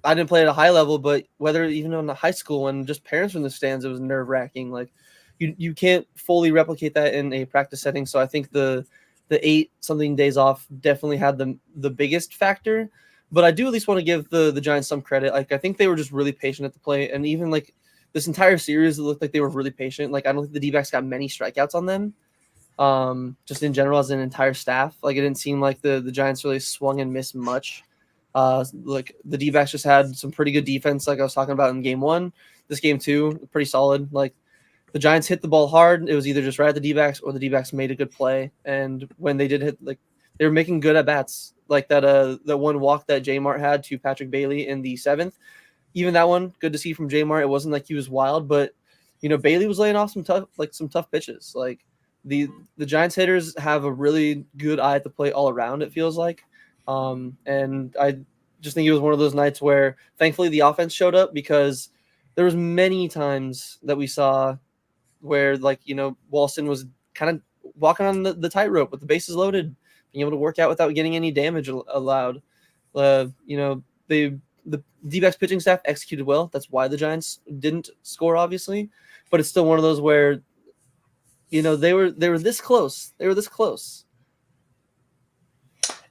I didn't play at a high level, but whether even in the high school when just parents were in the stands, it was nerve-wracking. Like, you can't fully replicate that in a practice setting. So I think the 8-something days off definitely had the biggest factor. But I do at least want to give the Giants some credit. Like, I think they were just really patient at the plate, and even like this entire series, it looked like they were really patient. Like, I don't think the D-backs got many strikeouts on them. Just in general as an entire staff, like it didn't seem like the Giants really swung and missed much. Like the D-backs just had some pretty good defense, like I was talking about in game 1. This game 2, pretty solid. Like, the Giants hit the ball hard. It was either just right at the D-backs or the D-backs made a good play. And when they did hit, like, they were making good at bats. Like that one walk that J-Mart had to Patrick Bailey in the 7th. Even that one, good to see from J-Mart. It wasn't like he was wild, but Bailey was laying off some tough pitches. Like, the Giants hitters have a really good eye at the plate all around, it feels like. And I just think it was one of those nights where thankfully the offense showed up, because there was many times that we saw where, like, Walston was kind of walking on the tightrope with the bases loaded, being able to work out without getting any damage allowed. The D-backs pitching staff executed well. That's why the Giants didn't score, obviously, but it's still one of those where, they were this close. They were this close.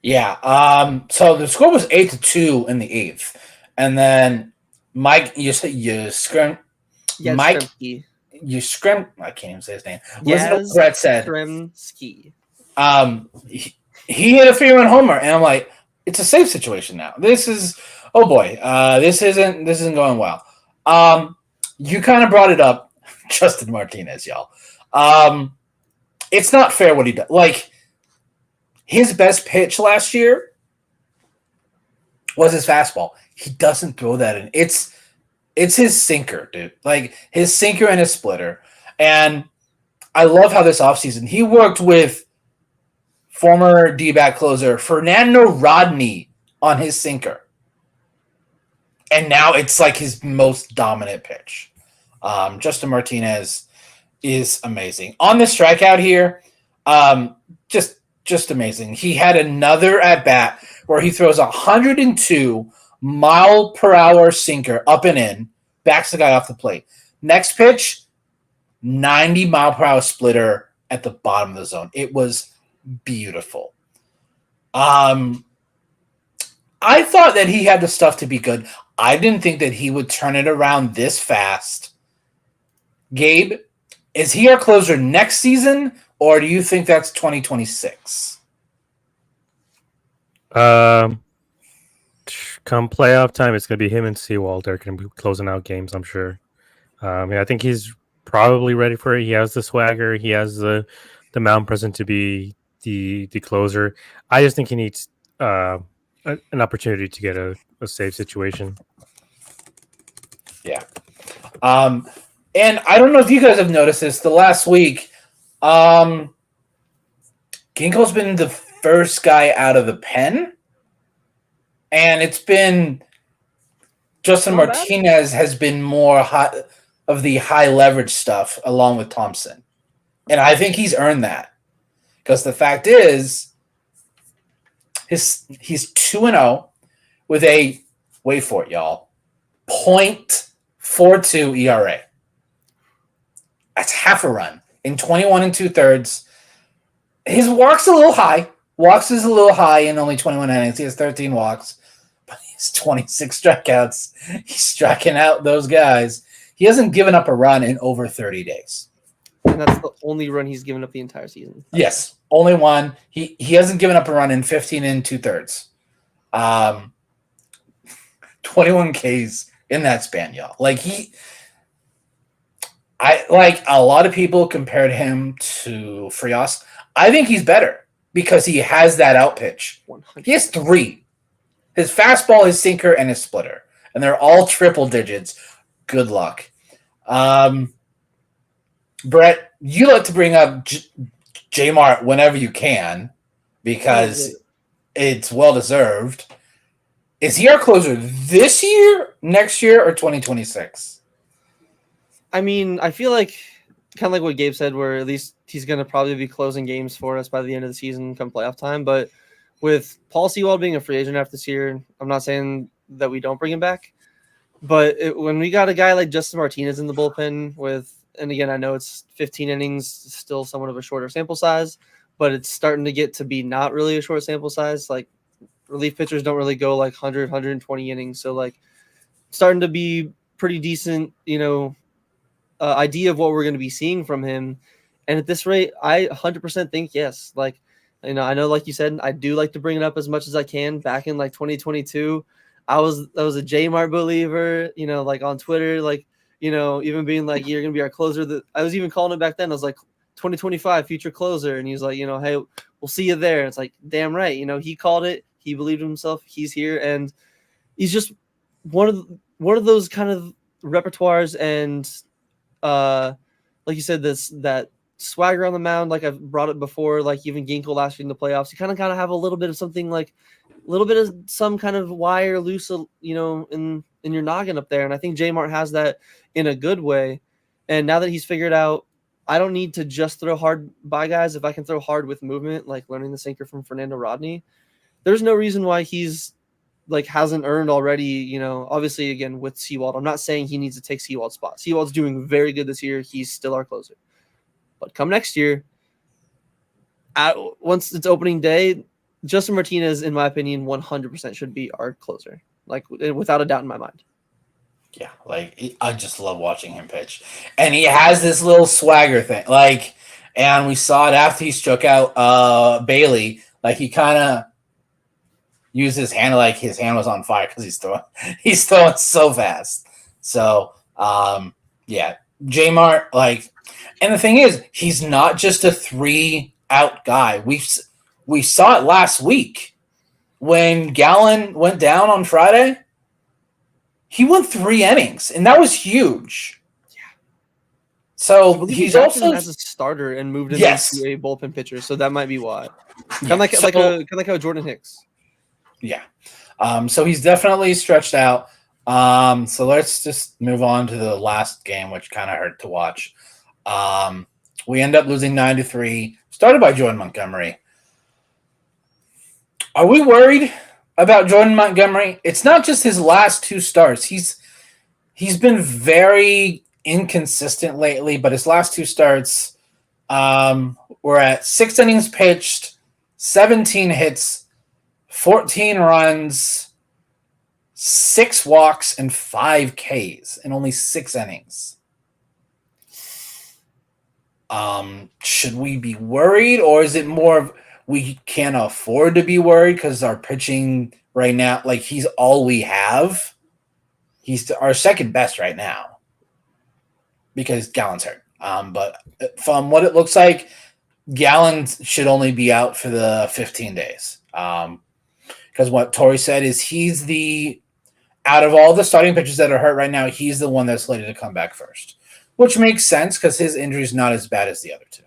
Yeah. So the score was 8-2 in the 8th, and then Mike, you scrim. Yeah, Mike. Skremski. You scrim. I can't even say his name. Listen to what Brett said. Skremski. He hit a 3-run homer, and I'm like, it's a safe situation now. This is, oh boy, this isn't going well. You kind of brought it up, Justin Martinez, y'all. It's not fair what he does. Like, his best pitch last year was his fastball. He doesn't throw that in. It's his sinker, dude. Like, his sinker and his splitter. And I love how this offseason he worked with former D-back closer Fernando Rodney on his sinker. And now it's like his most dominant pitch. Justin Martinez is amazing. On the strikeout here, just amazing. He had another at-bat where he throws a 102 mile per hour sinker up and in, backs the guy off the plate. Next pitch, 90 mile per hour splitter at the bottom of the zone. It was beautiful. I thought that he had the stuff to be good. I didn't think that he would turn it around this fast. Gabe, is he our closer next season, or do you think that's 2026? Come playoff time, it's going to be him and Seawald. They're going to be closing out games, I'm sure. I think he's probably ready for it. He has the swagger. He has the mound presence to be the closer. I just think he needs an opportunity to get a safe situation. Yeah. And I don't know if you guys have noticed this. The last week, Ginkgo's been the first guy out of the pen. And it's been Justin Martinez has been more of the high leverage stuff along with Thompson. And I think he's earned that. Because the fact is, he's 2-0 with a, wait for it, y'all, 0.42 ERA. That's half a run in 21 2/3. His walk's a little high. Walks is a little high in only 21 innings. He has 13 walks. 26 strikeouts. He's striking out those guys. He hasn't given up a run in over 30 days. And that's the only run he's given up the entire season. Yes, only one. He hasn't given up a run in 15 2/3. 21 Ks in that span, y'all. A lot of people compared him to Frias. I think he's better because he has that out pitch. 100%. He has 3. His fastball, his sinker, and his splitter. And they're all triple digits. Good luck. Brett, you like to bring up J-Mart whenever you can because it's well-deserved. Is he our closer this year, next year, or 2026? I mean, I feel like kind of like what Gabe said, where at least he's going to probably be closing games for us by the end of the season come playoff time. But with Paul Sewald being a free agent after this year, I'm not saying that we don't bring him back. But when we got a guy like Justin Martinez in the bullpen and again, I know it's 15 innings, still somewhat of a shorter sample size, but it's starting to get to be not really a short sample size. Like, relief pitchers don't really go like 100, 120 innings. So, like, starting to be pretty decent, idea of what we're going to be seeing from him. And at this rate, I 100% think yes. Like, I know, like you said, I do like to bring it up as much as I can. Back in like 2022, I was a J-Mart believer, like on Twitter, like, even being like, you're going to be our closer. I was even calling it back then. I was like, 2025 future closer. And he was like, hey, we'll see you there. And it's like, damn right. He called it. He believed in himself. He's here. And he's just one of those kind of repertoires. And like you said, that swagger on the mound, like I've brought it before, like even Ginkgo last year in the playoffs, you kind of have a little bit of something, like a little bit of some kind of wire loose, in your noggin up there. And I think J-Mart has that in a good way. And now that he's figured out, I don't need to just throw hard by guys. If I can throw hard with movement, like learning the sinker from Fernando Rodney, there's no reason why he's like hasn't earned already, obviously again with Sewald. I'm not saying he needs to take Sewald's spot. Sewald's doing very good this year. He's still our closer. But come next year, once it's opening day, Justin Martinez, in my opinion, 100% should be our closer, like without a doubt in my mind. Yeah, like I just love watching him pitch, and he has this little swagger thing, like, and we saw it after he struck out Bailey. Like he kind of used his hand like his hand was on fire because he's throwing so fast. So yeah, J-Mart, and the thing is, he's not just a 3-out guy. We saw it last week when Gallen went down on Friday. He went 3 innings, and that was huge. So he's also as a starter and moved him yes. into a bullpen pitcher. So that might be why. Kind of like how Jordan Hicks. Yeah. So he's definitely stretched out. So let's just move on to the last game, which kind of hurt to watch. We end up losing 9-3, started by Jordan Montgomery. Are we worried about Jordan Montgomery? It's not just his last 2 starts. He's been very inconsistent lately, but his last 2 starts were at 6 innings pitched, 17 hits, 14 runs, 6 walks, and 5 Ks in only 6 innings. Should we be worried, or is it more of we can't afford to be worried because our pitching right now, he's all we have? He's our second best right now because Gallen's hurt. But from what it looks like, Gallen should only be out for the 15 days. Because what Tori said is he's out of all the starting pitchers that are hurt right now, he's the one that's slated to come back first, which makes sense because his injury is not as bad as the other 2.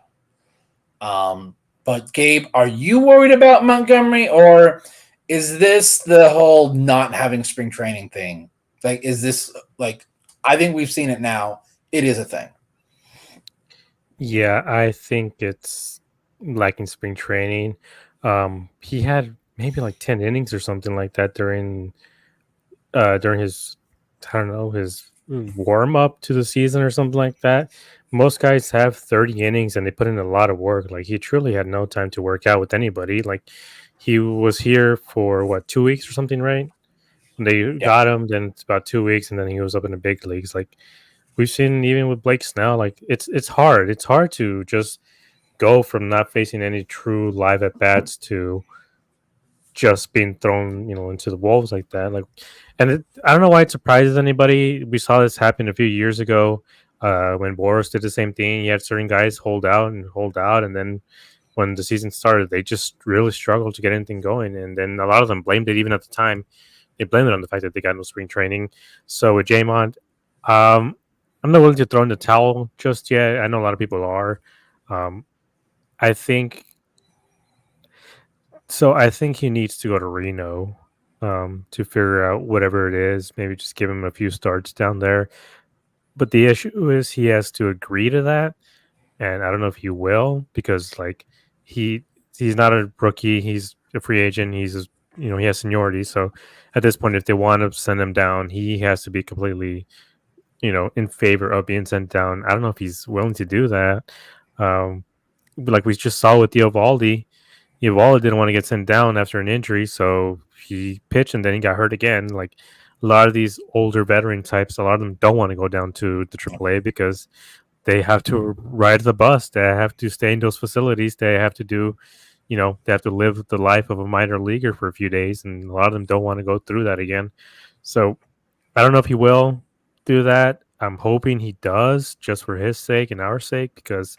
But Gabe, are you worried about Montgomery, or is this the whole not having spring training thing? Is this I think we've seen it now. It is a thing. Yeah, I think it's lacking spring training. He had maybe 10 innings or something like that during his, I don't know, his warm up to the season or something like that. Most guys have 30 innings and they put in a lot of work. He truly had no time to work out with anybody. He was here for 2 weeks or something, right? They got him, then it's about 2 weeks, and then he was up in the big leagues. We've seen even with Blake Snell, it's hard. It's hard to just go from not facing any true live at bats to just being thrown, into the wolves like that. I don't know why it surprises anybody. We saw this happen a few years ago when Boris did the same thing. He had certain guys hold out, and then when the season started, they just really struggled to get anything going. And then a lot of them blamed it, even at the time. They blamed it on the fact that they got no spring training. So with J-Mont, I'm not willing to throw in the towel just yet. I know a lot of people are. I think he needs to go to Reno to figure out whatever it is. Maybe just give him a few starts down there. But the issue is he has to agree to that, and I don't know if he will, because he's not a rookie. He's a free agent. He has seniority. So at this point, if they want to send him down, he has to be completely, in favor of being sent down. I don't know if he's willing to do that. But we just saw with Eovaldi didn't want to get sent down after an injury, so he pitched and then he got hurt again. A lot of these older veteran types, a lot of them don't want to go down to the AAA because they have to ride the bus. They have to stay in those facilities. They have to do, they have to live the life of a minor leaguer for a few days, and a lot of them don't want to go through that again. So I don't know if he will do that. I'm hoping he does, just for his sake and our sake, because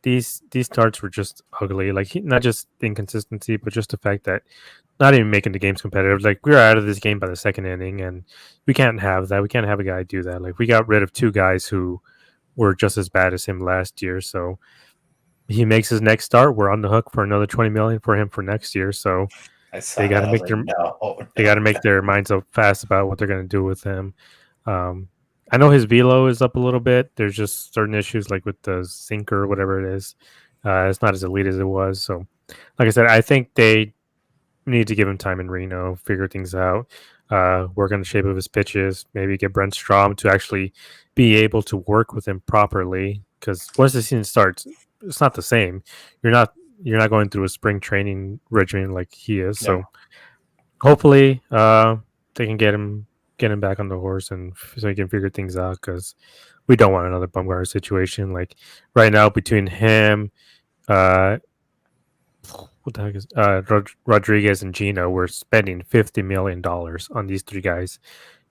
these starts were just ugly. Not just inconsistency, but just the fact that not even making the games competitive. We were out of this game by the second inning, and we can't have that. We can't have a guy do that. We got rid of 2 guys who were just as bad as him last year. So he makes his next start, we're on the hook for another $20 million for him for next year. So they got to make make their minds up fast about what they're going to do with him. I know his velo is up a little bit. There's just certain issues with the sinker or whatever it is. It's not as elite as it was. So, like I said, I think they need to give him time in Reno, figure things out, work on the shape of his pitches, maybe get Brent Strom to actually be able to work with him properly. Because once the season starts, it's not the same. You're not going through a spring training regimen like he is. So hopefully they can get him back on the horse and so he can figure things out, because we don't want another Bumgarner situation. Right now between him, what the heck is Rodriguez and Gino, we're spending $50 million on these 3 guys.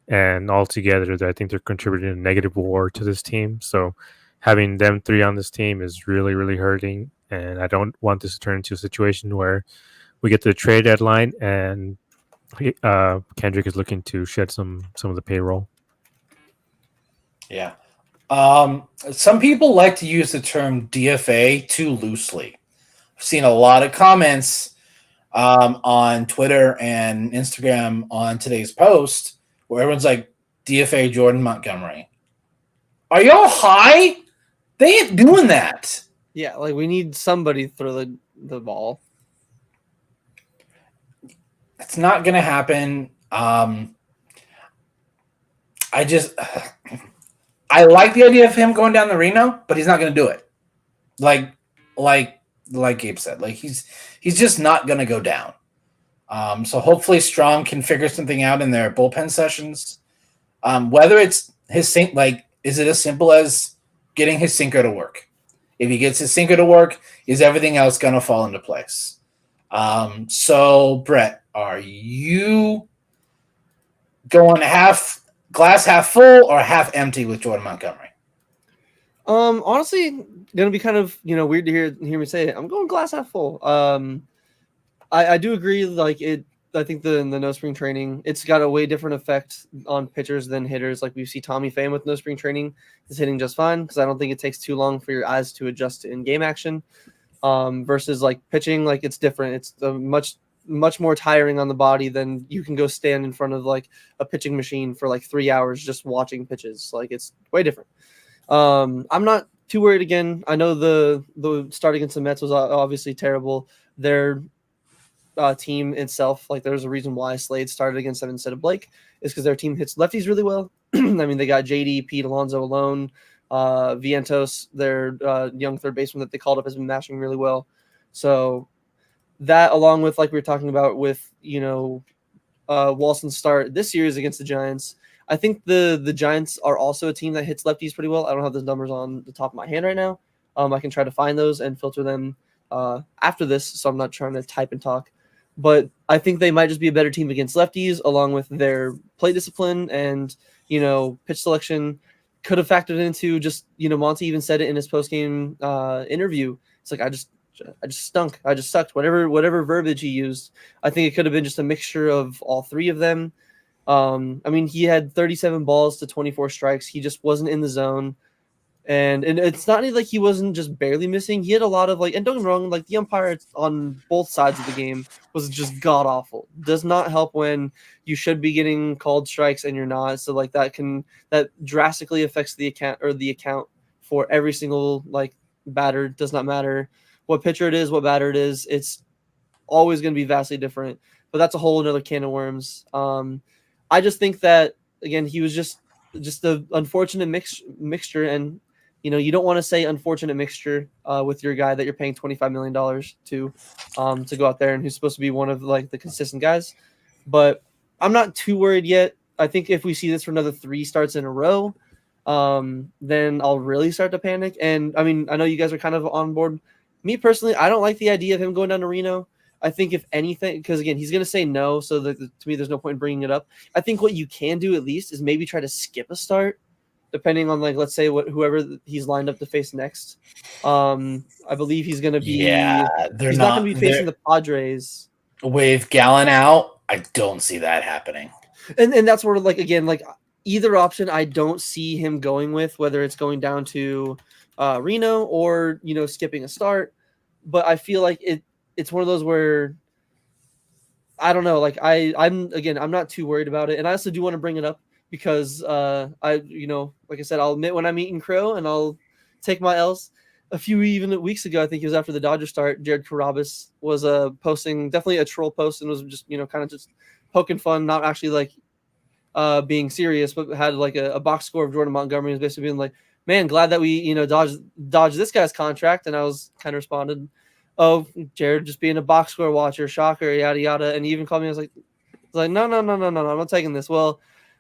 and altogether, I think they're contributing a negative WAR to this team. So having them three on this team is really, really hurting, and I don't want this to turn into a situation where we get to the trade deadline and Kendrick is looking to shed some of the payroll. Yeah. Some people like to use the term DFA too loosely. I've seen a lot of comments on Twitter and Instagram on today's post where everyone's like, DFA Jordan Montgomery. Are y'all high? They ain't doing that. Yeah, like we need somebody to throw the ball. It's not going to happen. I like the idea of him going down to Reno, but he's not going to do it. Like Gabe said, like he's just not going to go down. So hopefully Strong can figure something out in their bullpen sessions. Whether it's his sink, like, is it as simple as getting his sinker to work? If he gets his sinker to work, is everything else going to fall into place? So Brett, are you going glass half full or half empty with Jordan Montgomery? Honestly, gonna be kind of weird to hear me say it. I'm going glass half full. I do agree. Like I think the no spring training, it's got a way different effect on pitchers than hitters. Like we see Tommy Pham with no spring training is hitting just fine because I don't think it takes too long for your eyes to adjust to in-game action. Versus like pitching, like it's different. It's much more tiring on the body than you can go stand in front of like a pitching machine for like 3 hours just watching pitches. Like it's way different. I'm not too worried again. I know the start against the Mets was obviously terrible. Their team itself, like there's a reason why Slade started against them instead of Blake, is because their team hits lefties really well. I mean, they got JD, Pete Alonso alone. Vientos, their young third baseman that they called up, has been mashing really well. So that, along with like we were talking about with Walson's start this series against the Giants, I think the Giants are also a team that hits lefties pretty well. I don't have those numbers on the top of my hand right now. I can try to find those and filter them after this, so I'm not trying to type and talk. But I think they might just be a better team against lefties, along with their play discipline and pitch selection. Could have factored into just Monty even said it in his post-game interview. It's like I just stunk. I just sucked. Whatever verbiage he used, I think it could have been just a mixture of all three of them. I mean, he had 37 balls to 24 strikes. He just wasn't in the zone. And it's not like he wasn't just barely missing. He had a lot of and don't get me wrong, like the umpire on both sides of the game was just god awful. Does not help when you should be getting called strikes and you're not. So that drastically affects the account for every single batter. Does not matter what pitcher it is, what batter it is. It's always going to be vastly different. But that's a whole another can of worms. I just think that again, he was just the unfortunate mixture and. You don't want to say unfortunate mixture with your guy that you're paying $25 million to go out there and who's supposed to be one of the consistent guys. But I'm not too worried yet. I think if we see this for another 3 starts in a row, then I'll really start to panic. And I mean, I know you guys are kind of on board. Me personally, I don't like the idea of him going down to Reno. I think if anything, because again, he's going to say no. So to me, there's no point in bringing it up. I think what you can do at least is maybe try to skip a start. Depending on let's say whoever he's lined up to face next, I believe he's going to be. Yeah, he's not going to be facing the Padres with Gallen out. I don't see that happening. And that's where either option I don't see him going with, whether it's going down to Reno or skipping a start. But I feel like it's one of those where I don't know. I'm not too worried about it, and I also do want to bring it up. Because like I said, I'll admit when I'm eating crow and I'll take my L's. A few even weeks ago, I think it was after the Dodgers start, Jared Carrabis was posting definitely a troll post and was just kind of just poking fun, not actually being serious, but had a box score of Jordan Montgomery, was basically being like, man, glad that we dodged this guy's contract. And I was kind of responded, oh, Jared just being a box score watcher, shocker, yada yada. And he even called me. I was like no, I'm not taking this. Well.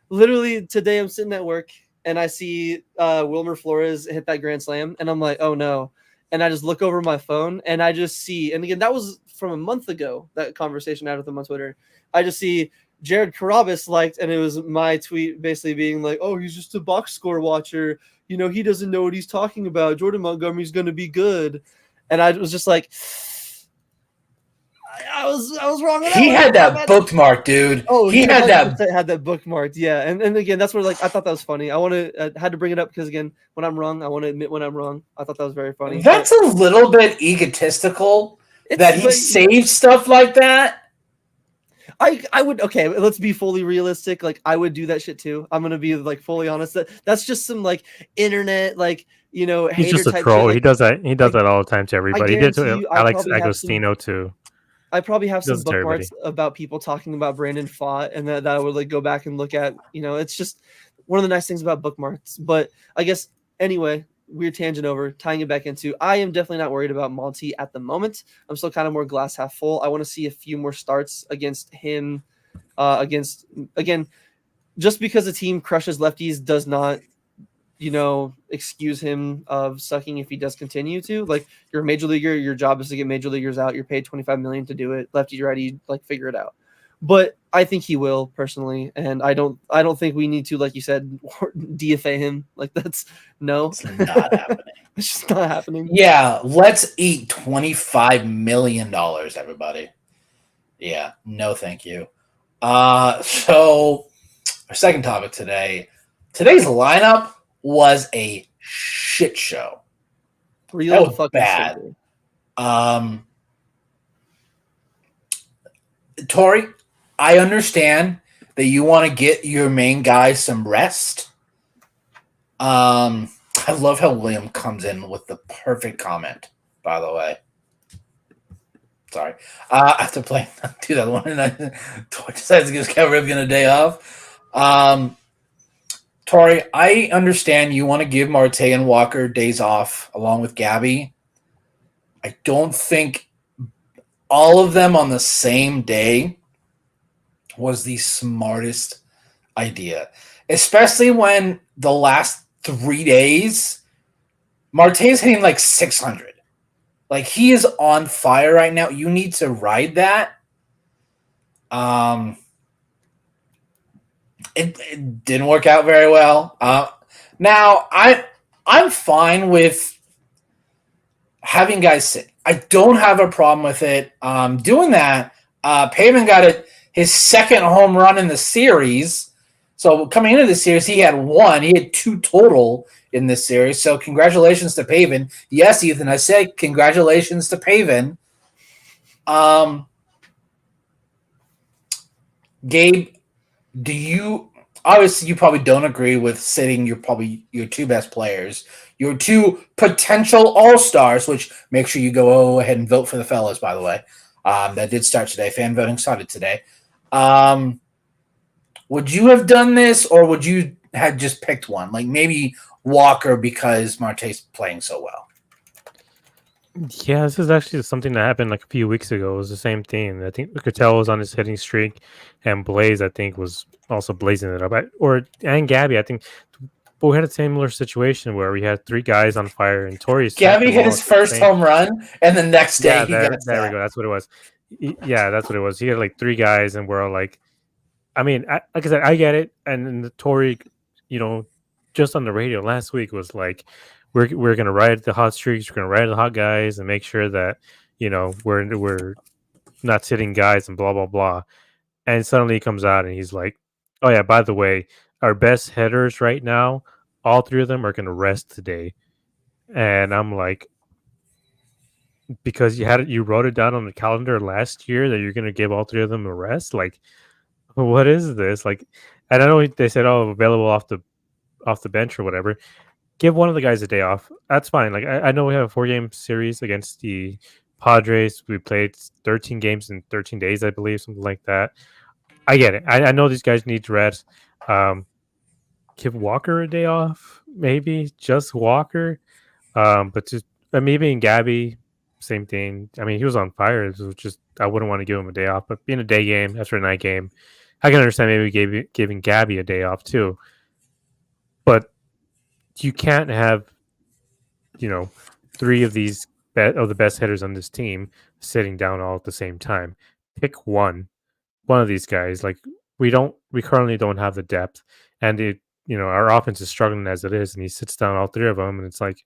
Literally today I'm sitting at work and I see Wilmer Flores hit that grand slam and I'm like, oh no. And I just look over my phone and I just see, and again, that was from a month ago, that conversation I had with him on Twitter. I just see Jared Carabas liked, and it was my tweet basically being like, "Oh, he's just a box score watcher. He doesn't know what he's talking about. Jordan Montgomery's going to be good." And I was just like, I was wrong. He had that bookmark, dude. Oh, he had that bookmarked. Yeah, and again, that's where I thought that was funny. I had to bring it up because again, when I'm wrong, I want to admit when I'm wrong. I thought that was very funny. That's a little bit egotistical that he saves stuff like that. I would okay. Let's be fully realistic. Like I would do that shit too. I'm gonna be like fully honest. That's just some like internet He's just a troll. He does that. He does that all the time to everybody. He did to Alex Agostino too. I probably have some bookmarks about people talking about Brandon Pfaadt, and that I would like go back and look at. It's just one of the nice things about bookmarks. But I guess anyway, weird tangent over, tying it back into. I am definitely not worried about Monty at the moment. I'm still kind of more glass half full. I want to see a few more starts against him. Again, just because a team crushes lefties does not excuse him of sucking if he does continue to. Like, you're a major leaguer, your job is to get major leaguers out. You're paid $25 million to do it. Lefty, righty, like figure it out. But I think he will personally, and I don't think we need to, like you said, DFA him. Like that's no, it's not happening. It's just not happening. Yeah, let's eat $25 million, everybody. Yeah, no, thank you. So our second topic today. Today's lineup was a shit show. Real fucking bad. Tori, I understand that you want to get your main guys some rest. I love how William comes in with the perfect comment, by the way. Sorry. After playing do that one, and Tori decides to give Cal Ripken a day off. Tori, I understand you want to give Marte and Walker days off along with Gabby. I don't think all of them on the same day was the smartest idea, especially when the last 3 days, Marte's hitting like 600. Like, he is on fire right now. You need to ride that. It didn't work out very well. Now, I'm fine with having guys sit. I don't have a problem with it. Doing that, Pavin got his second home run in the series. So coming into the series, he had one. He had 2 total in this series. So congratulations to Pavin. Yes, Ethan, I said congratulations to Pavin. Gabe, obviously you probably don't agree with sitting your 2 best players, your 2 potential all-stars, which make sure you go ahead and vote for the fellas, by the way. That did start today. Fan voting started today. Would you have done this, or would you have just picked one? Like maybe Walker because Marte's playing so well. Yeah, this is actually something that happened like a few weeks ago. It was the same thing. I think Cattell was on his hitting streak, and Blaze, I think, was also blazing it up. And Gabby, I think, but we had a similar situation where we had 3 guys on fire, and Tori's Gabby hit his first home run, and the next day there we go. That's what it was. Yeah, that's what it was. He had like 3 guys, and we're all like, I mean, like I said, I get it. And the Tori, just on the radio last week was like, we're gonna ride the hot streaks, we're gonna ride the hot guys, and make sure that we're not sitting guys and blah blah blah. And suddenly he comes out and he's like, "Oh yeah, by the way, our best hitters right now, all 3 of them are gonna rest today." And I'm like, because you wrote it down on the calendar last year that you're gonna give all 3 of them a rest. Like, what is this? Like, and I know they said, "Oh, available off the bench or whatever." Give one of the guys a day off. That's fine. Like, I know we have a 4-game series against the Padres. We played 13 games in 13 days, I believe, something like that. I get it. I know these guys need to rest. Give Walker a day off, maybe just Walker. But just maybe in Gabby, same thing. I mean, he was on fire. It was just I wouldn't want to give him a day off. But being a day game after a night game, I can understand maybe giving Gabby a day off too. But you can't have, 3 of these of the best hitters on this team sitting down all at the same time. Pick one of these guys. Like, we currently don't have the depth, and our offense is struggling as it is, and he sits down all three of them, and it's like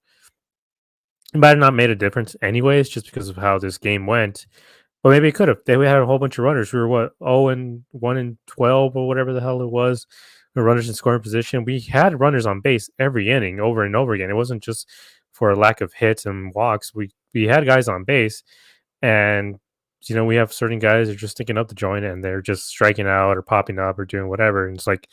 it might have not made a difference anyways, just because of how this game went. But maybe it could have. We had a whole bunch of runners. We were what 0-1-12 or whatever the hell it was. Runners in scoring position. We had runners on base every inning, over and over again. It wasn't just for a lack of hits and walks. We had guys on base, and we have certain guys that are just sticking up the joint and they're just striking out or popping up or doing whatever. And it's like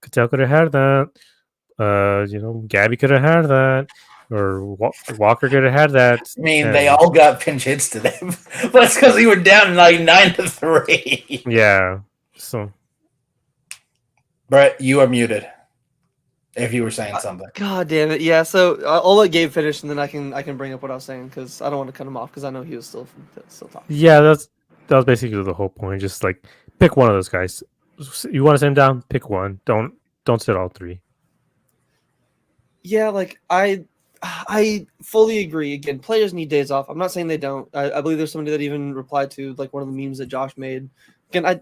Cattell could have had that. Gabby could have had that. Or Walker could have had that. I mean, they all got pinch hits to them, but it's because we were down like 9-3. Yeah. So, Brett, you are muted. If you were saying something. God damn it! Yeah. So I'll let Gabe finish, and then I can bring up what I was saying because I don't want to cut him off because I know he was still talking. Yeah, that was basically the whole point. Just like pick one of those guys. You want to sit him down? Pick one. Don't sit all three. Yeah, like I fully agree. Again, players need days off. I'm not saying they don't. I believe there's somebody that even replied to like one of the memes that Josh made. Again, a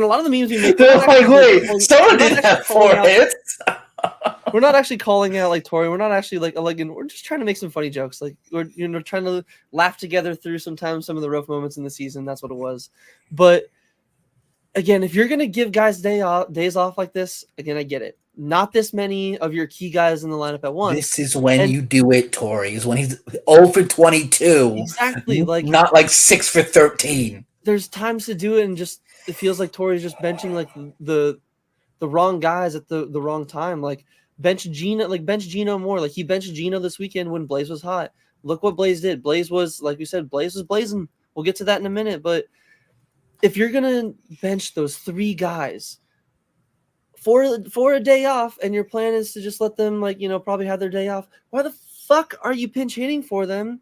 lot of the memes we make. They're like, wait, someone did have 4 hits. We're not actually calling out like Tori. We're not actually like we're just trying to make some funny jokes. Like we're trying to laugh together through sometimes some of the rough moments in the season. That's what it was. But again, if you're gonna give guys days off like this, again, I get it. Not this many of your key guys in the lineup at once. This is when you do it, Tori. Is when he's 0-for-22. Exactly. Like not like 6-for-13. There's times to do it, and just it feels like Tori's just benching like the wrong guys at the wrong time. Like bench Gino more. Like he benched Gino this weekend when Blaze was hot. Look what Blaze did. Blaze was, like we said, Blaze was blazing. We'll get to that in a minute. But if you're gonna bench those 3 guys for a day off, and your plan is to just let them probably have their day off, why the fuck are you pinch hitting for them?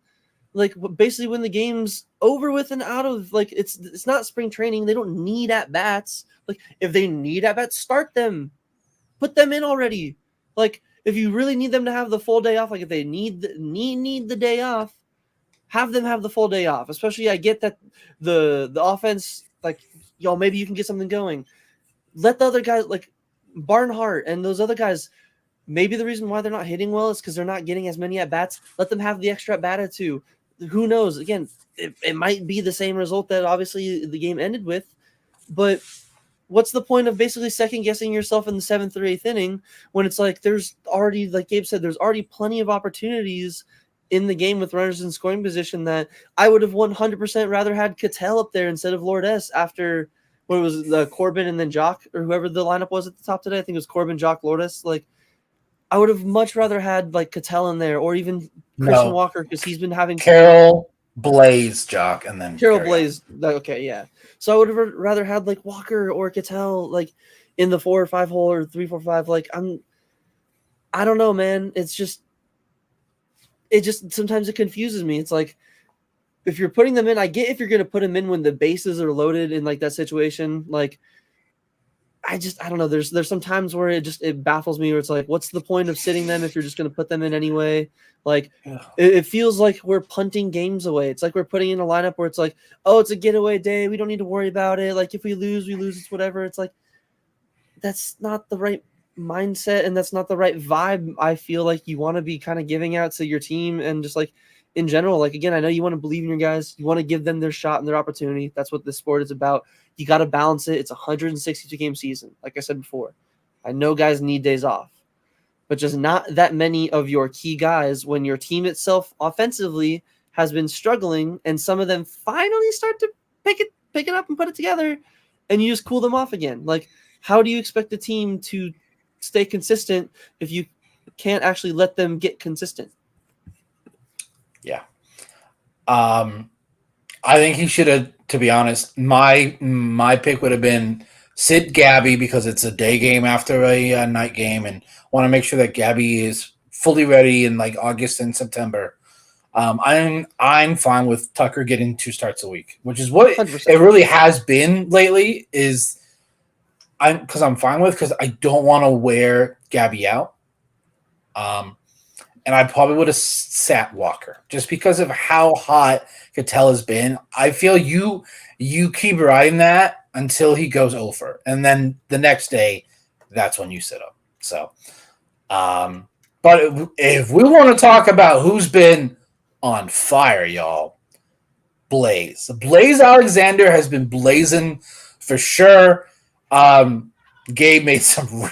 Like basically when the game's over with and out of, like it's not spring training. They don't need at bats. Like if they need at bats, start them, put them in already. Like if you really need them to have the full day off, like if they need the day off, have them have the full day off. Especially I get that the offense, like y'all, maybe you can get something going. Let the other guys like Barnhart and those other guys. Maybe the reason why they're not hitting well is because they're not getting as many at bats. Let them have the extra at bat too. Who knows? Again, it might be the same result that obviously the game ended with, but what's the point of basically second guessing yourself in the 7th or 8th inning when it's like there's already, like Gabe said, there's already plenty of opportunities in the game with runners in scoring position that I would have 100% rather had Cattell up there instead of Lourdes after what was Corbin and then Jock or whoever the lineup was at the top today. I think it was Corbin, Jock, Lourdes. Like I would have much rather had like Cattell in there or even Christian Walker because he's been having Carroll, Blaze, Jock, and then Carroll, Blaze. Okay, yeah. So I would have rather had like Walker or Cattell like in the 4 or 5 hole or 3, 4, 5. Like I don't know, man. It just sometimes it confuses me. It's like if you're putting them in, I get if you're gonna put them in when the bases are loaded in like that situation. Like I don't know. There's some times where it baffles me where it's like, what's the point of sitting them if you're just going to put them in anyway? Like it feels like we're punting games away. It's like we're putting in a lineup where it's like, oh, it's a getaway day. We don't need to worry about it. Like if we lose, we lose. It's whatever. It's like, that's not the right mindset. And that's not the right vibe. I feel like you want to be kind of giving out to your team and just like in general, like, again, I know you want to believe in your guys. You want to give them their shot and their opportunity. That's what this sport is about. You got to balance it. It's a 162-game season. Like I said before, I know guys need days off, but just not that many of your key guys when your team itself offensively has been struggling and some of them finally start to pick it up and put it together and you just cool them off again. Like, how do you expect the team to stay consistent if you can't actually let them get consistent? Yeah. I think he should have, to be honest, my pick would have been sit Gabby because it's a day game after a night game and want to make sure that Gabby is fully ready in like August and September. I'm fine with Tucker getting 2 starts a week, which is what 100%. It really has been lately because I'm fine with because I don't want to wear Gabby out. And I probably would have sat Walker just because of how hot Cattell has been. I feel you keep riding that until he goes over, and then the next day, that's when you sit him. So, but if we want to talk about who's been on fire, y'all, Blaze Alexander has been blazing for sure. Gabe made some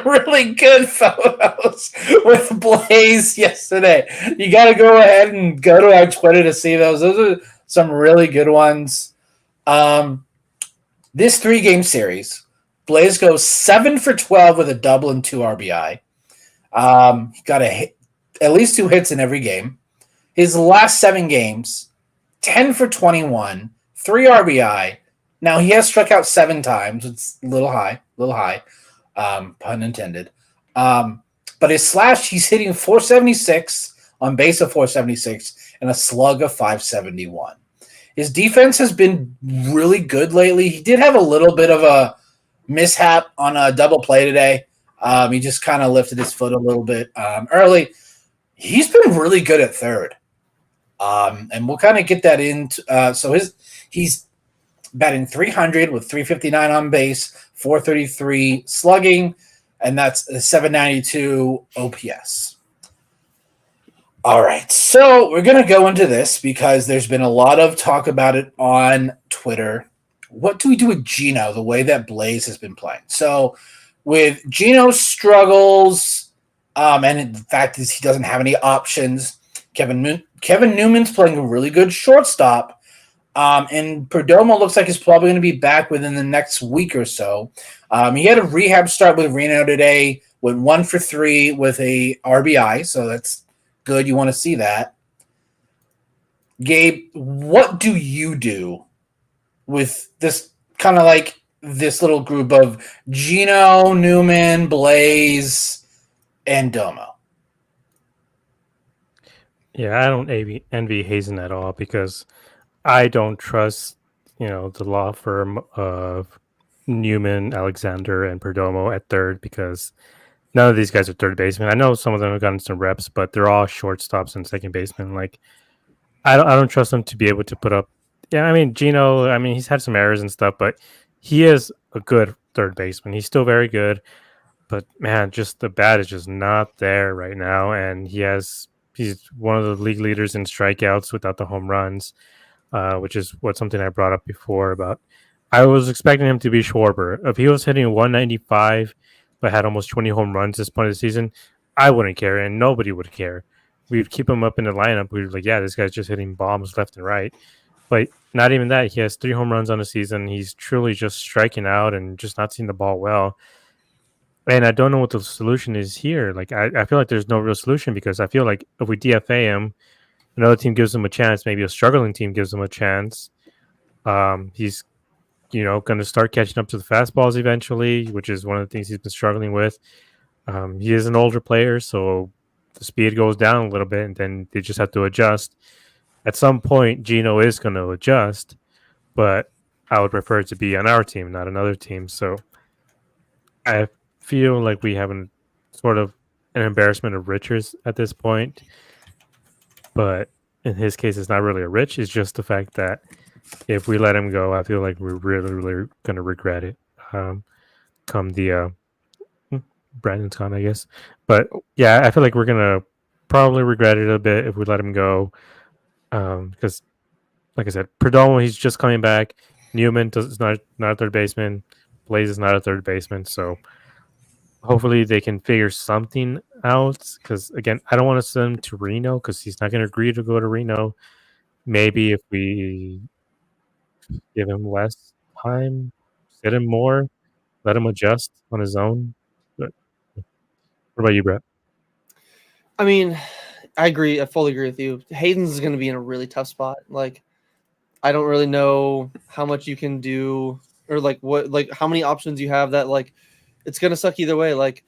really good photos with Blaze yesterday. You got to go ahead and go to our Twitter to see those. Those are some really good ones. This 3-game series, Blaze goes 7 for 12 with a double and 2 RBI. He got at least 2 hits in every game. His last 7 games, 10 for 21, 3 RBI. Now he has struck out 7 times. It's a little high. Pun intended. But his slash, he's hitting 476 on base of 476 and a slug of 571. His defense has been really good lately. He did have a little bit of a mishap on a double play today. He just kind of lifted his foot a little bit early. He's been really good at third. And we'll kind of get that into so he's batting 300 with 359 on base, 433 slugging, and that's a 792 OPS. All right, so we're going to go into this because there's been a lot of talk about it on Twitter. What do we do with Gino, the way that Blaze has been playing? So with Gino's struggles, and the fact is he doesn't have any options, Kevin Newman's playing a really good shortstop, and Perdomo looks like he's probably going to be back within the next week or so. He had a rehab start with Reno today, went 1 for 3 with a RBI, so that's good. You want to see that. Gabe, what do you do with this kind of like this little group of Gino, Newman, Blaze, and Domo? Yeah, I don't envy Hazen at all because I don't trust, the law firm of Newman, Alexander, and Perdomo at third because none of these guys are third basemen. I know some of them have gotten some reps, but they're all shortstops and second basemen. Like, I don't trust them to be able to put up. Yeah, I mean Gino. He's had some errors and stuff, but he is a good third baseman. He's still very good, but man, just the bat is just not there right now. And he's one of the league leaders in strikeouts without the home runs, which is something I brought up before about. I was expecting him to be Schwarber. If he was hitting 195 but had almost 20 home runs this point of the season, I wouldn't care, and nobody would care. We'd keep him up in the lineup. We'd be like, yeah, this guy's just hitting bombs left and right. But not even that. He has 3 home runs on the season. He's truly just striking out and just not seeing the ball well. And I don't know what the solution is here. Like, I feel like there's no real solution because I feel like if we DFA him, another team gives him a chance, maybe a struggling team gives him a chance. He's going to start catching up to the fastballs eventually, which is one of the things he's been struggling with. He is an older player, so the speed goes down a little bit, and then they just have to adjust. At some point, Gino is going to adjust, but I would prefer it to be on our team, not another team. So I feel like we have sort of an embarrassment of riches at this point. But in his case, it's not really a rich. It's just the fact that if we let him go, I feel like we're really, really going to regret it come the Brandon's gone, I guess. But yeah, I feel like we're going to probably regret it a bit if we let him go. Because, like I said, Perdomo, he's just coming back. Newman is not a third baseman. Blaze is not a third baseman. So hopefully they can figure something out. Because, again, I don't want to send him to Reno because he's not going to agree to go to Reno. Maybe if we give him less time, sit him more, let him adjust on his own. But what about you, Brett? I mean, I agree. I fully agree with you. Hayden's is going to be in a really tough spot. Like, I don't really know how much you can do or how many options you have that it's going to suck either way. Like,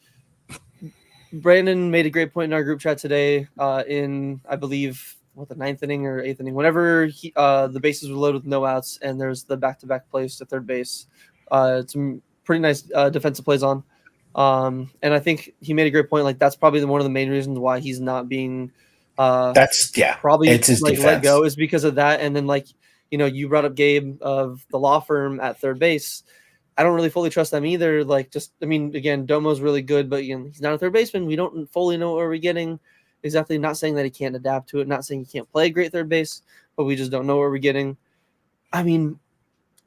Brandon made a great point in our group chat today in, I believe, the 9th inning or 8th inning, whenever the bases were loaded with no outs and there's the back-to-back plays to third base. Some pretty nice defensive plays on. And I think he made a great point. Like, that's probably one of the main reasons why he's not being probably it's his let go is because of that. And then You brought up Gabe of the law firm at third base. I don't really fully trust them either. Again, Domo's really good, but he's not a third baseman. We don't fully know what we're getting. Exactly. Not saying that he can't adapt to it. Not saying he can't play great third base, but we just don't know what we're getting. I mean,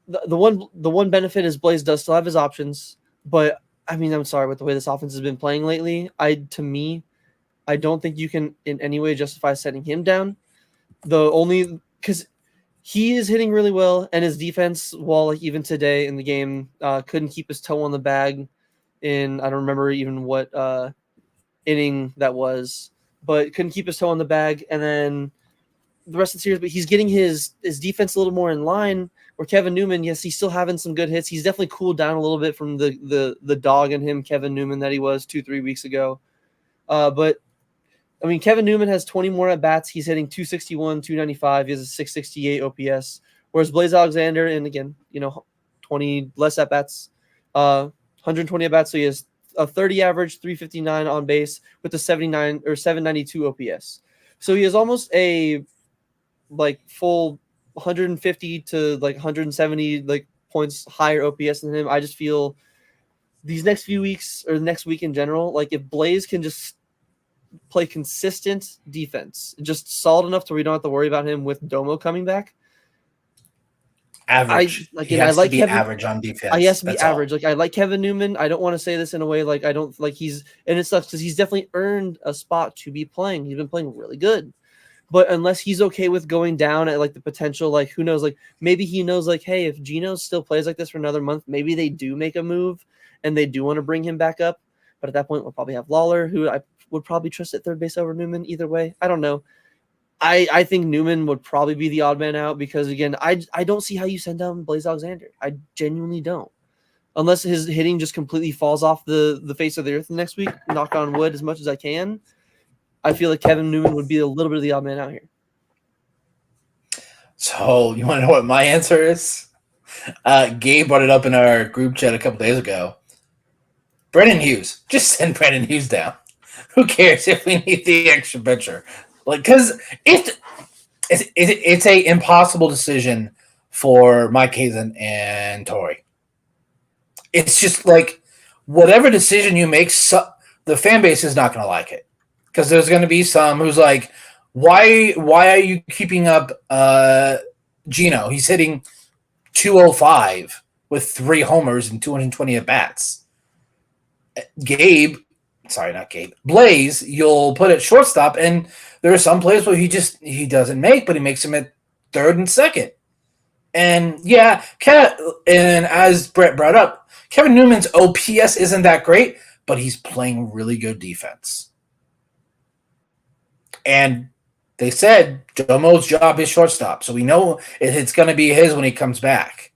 the one benefit is Blaze does still have his options, but I'm sorry, with the way this offense has been playing lately, I don't think you can in any way justify setting him down. Because he is hitting really well, and his defense, while even today in the game, couldn't keep his toe on the bag in, I don't remember even what inning that was, but couldn't keep his toe on the bag, and then the rest of the series, but he's getting his defense a little more in line. Where Kevin Newman, yes, he's still having some good hits. He's definitely cooled down a little bit from the dog in him, Kevin Newman, that he was 2-3 weeks ago. But Kevin Newman has 20 more at bats. He's hitting 261, 295. He has a 668 OPS. Whereas Blaze Alexander, and again, 20 less at bats, 120 at bats. So he has a 30 average, 359 on base with a 79 or 792 OPS. So he has almost a full 150 to 170 points higher OPS than him. I just feel these next few weeks or next week in general, if Blaze can just play consistent defense, just solid enough to where we don't have to worry about him with Domo coming back. Average. He has to be average on defense. He has to be average. I like Kevin Newman. I don't want to say this in a way I don't he's, and it sucks because he's definitely earned a spot to be playing. He's been playing really good. But unless he's okay with going down at the potential, who knows, maybe he knows, hey, if Geno still plays like this for another month, maybe they do make a move and they do want to bring him back up. But at that point, we'll probably have Lawler, who I would probably trust at third base over Newman either way. I don't know. I think Newman would probably be the odd man out because, again, I don't see how you send down Blaze Alexander. I genuinely don't. Unless his hitting just completely falls off the face of the earth next week, knock on wood as much as I can. I feel like Kevin Newman would be a little bit of the odd man out here. So you want to know what my answer is? Gabe brought it up in our group chat a couple days ago. Brennan Hughes. Just send Brennan Hughes down. Who cares if we need the extra pitcher? Because it's a impossible decision for Mike Hazen and Torrey. It's just whatever decision you make, the fan base is not going to like it. Because there's going to be some who's why are you keeping up Geno? He's hitting 205 with 3 homers and 220 at-bats. Blaze, you'll put at shortstop, and there are some plays where he doesn't make, but he makes him at third and second. And and as Brett brought up, Kevin Newman's OPS isn't that great, but he's playing really good defense. And they said Domo's job is shortstop, so we know it's going to be his when he comes back.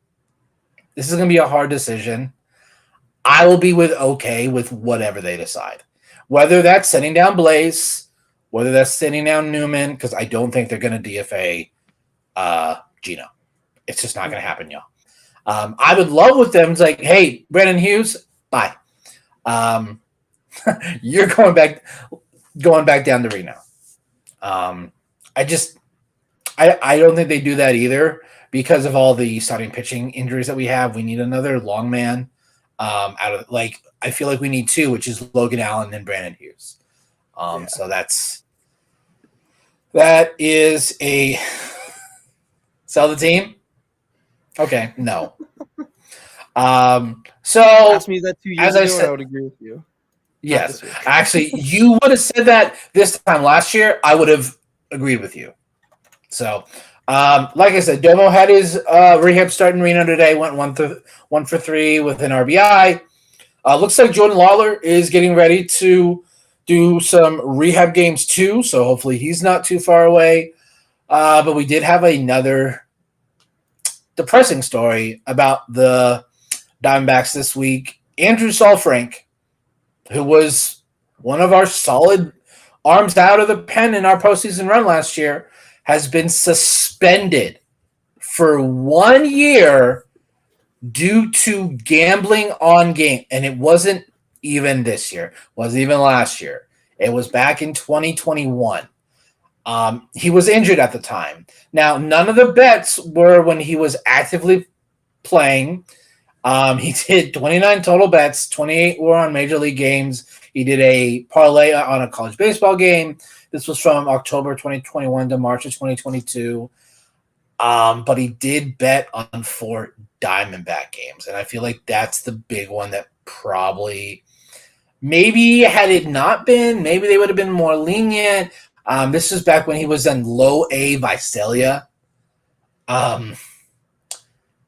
This is going to be a hard decision. I will be okay with whatever they decide. Whether that's sending down Blaze, whether that's sending down Newman, because I don't think they're going to DFA Geno. It's just not going to happen, y'all. I would love with them. It's hey, Brennan Hughes, bye. You're going back down to Reno. I don't think they do that either because of all the starting pitching injuries that we have. We need another long man I feel like we need 2, which is Logan Allen and Brandon Hughes. So that is a sell the team. Okay, no. So asked me that 2 years ago, I would agree with you. Yes. Actually, you would have said that this time last year. I would have agreed with you. So, like I said, Domo had his rehab start in Reno today. Went 1 for 3 with an RBI. Looks like Jordan Lawler is getting ready to do some rehab games too. So hopefully he's not too far away. But we did have another depressing story about the Diamondbacks this week. Andrew Saalfrank, who was one of our solid arms out of the pen in our postseason run last year, has been suspended for 1 year due to gambling on game. And it wasn't even this year. It wasn't even last year. It was back in 2021. He was injured at the time. Now, none of the bets were when he was actively playing. He did 29 total bets. 28 were on Major League games. He did a parlay on a college baseball game. This was from October 2021 to March of 2022. But he did bet on 4 Diamondback games. And I feel like that's the big one that probably maybe had it not been, maybe they would have been more lenient. This is back when he was in low A Visalia.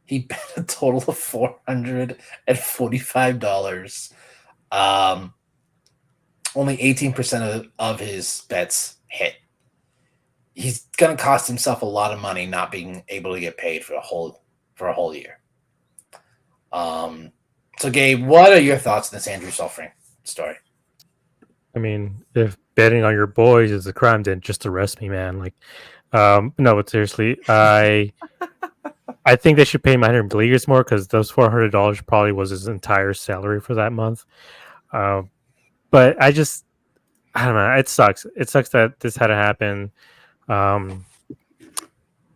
He bet a total of $445. Only 18% of his bets hit. He's going to cost himself a lot of money not being able to get paid for a whole year. So, Gabe, what are your thoughts on this Andrew Sofrink story? I mean, if betting on your boys is a crime, then just arrest me, man. Like, no, but seriously, I think they should pay minor leaguers more because those $400 probably was his entire salary for that month. But I don't know. It sucks. It sucks that this had to happen. The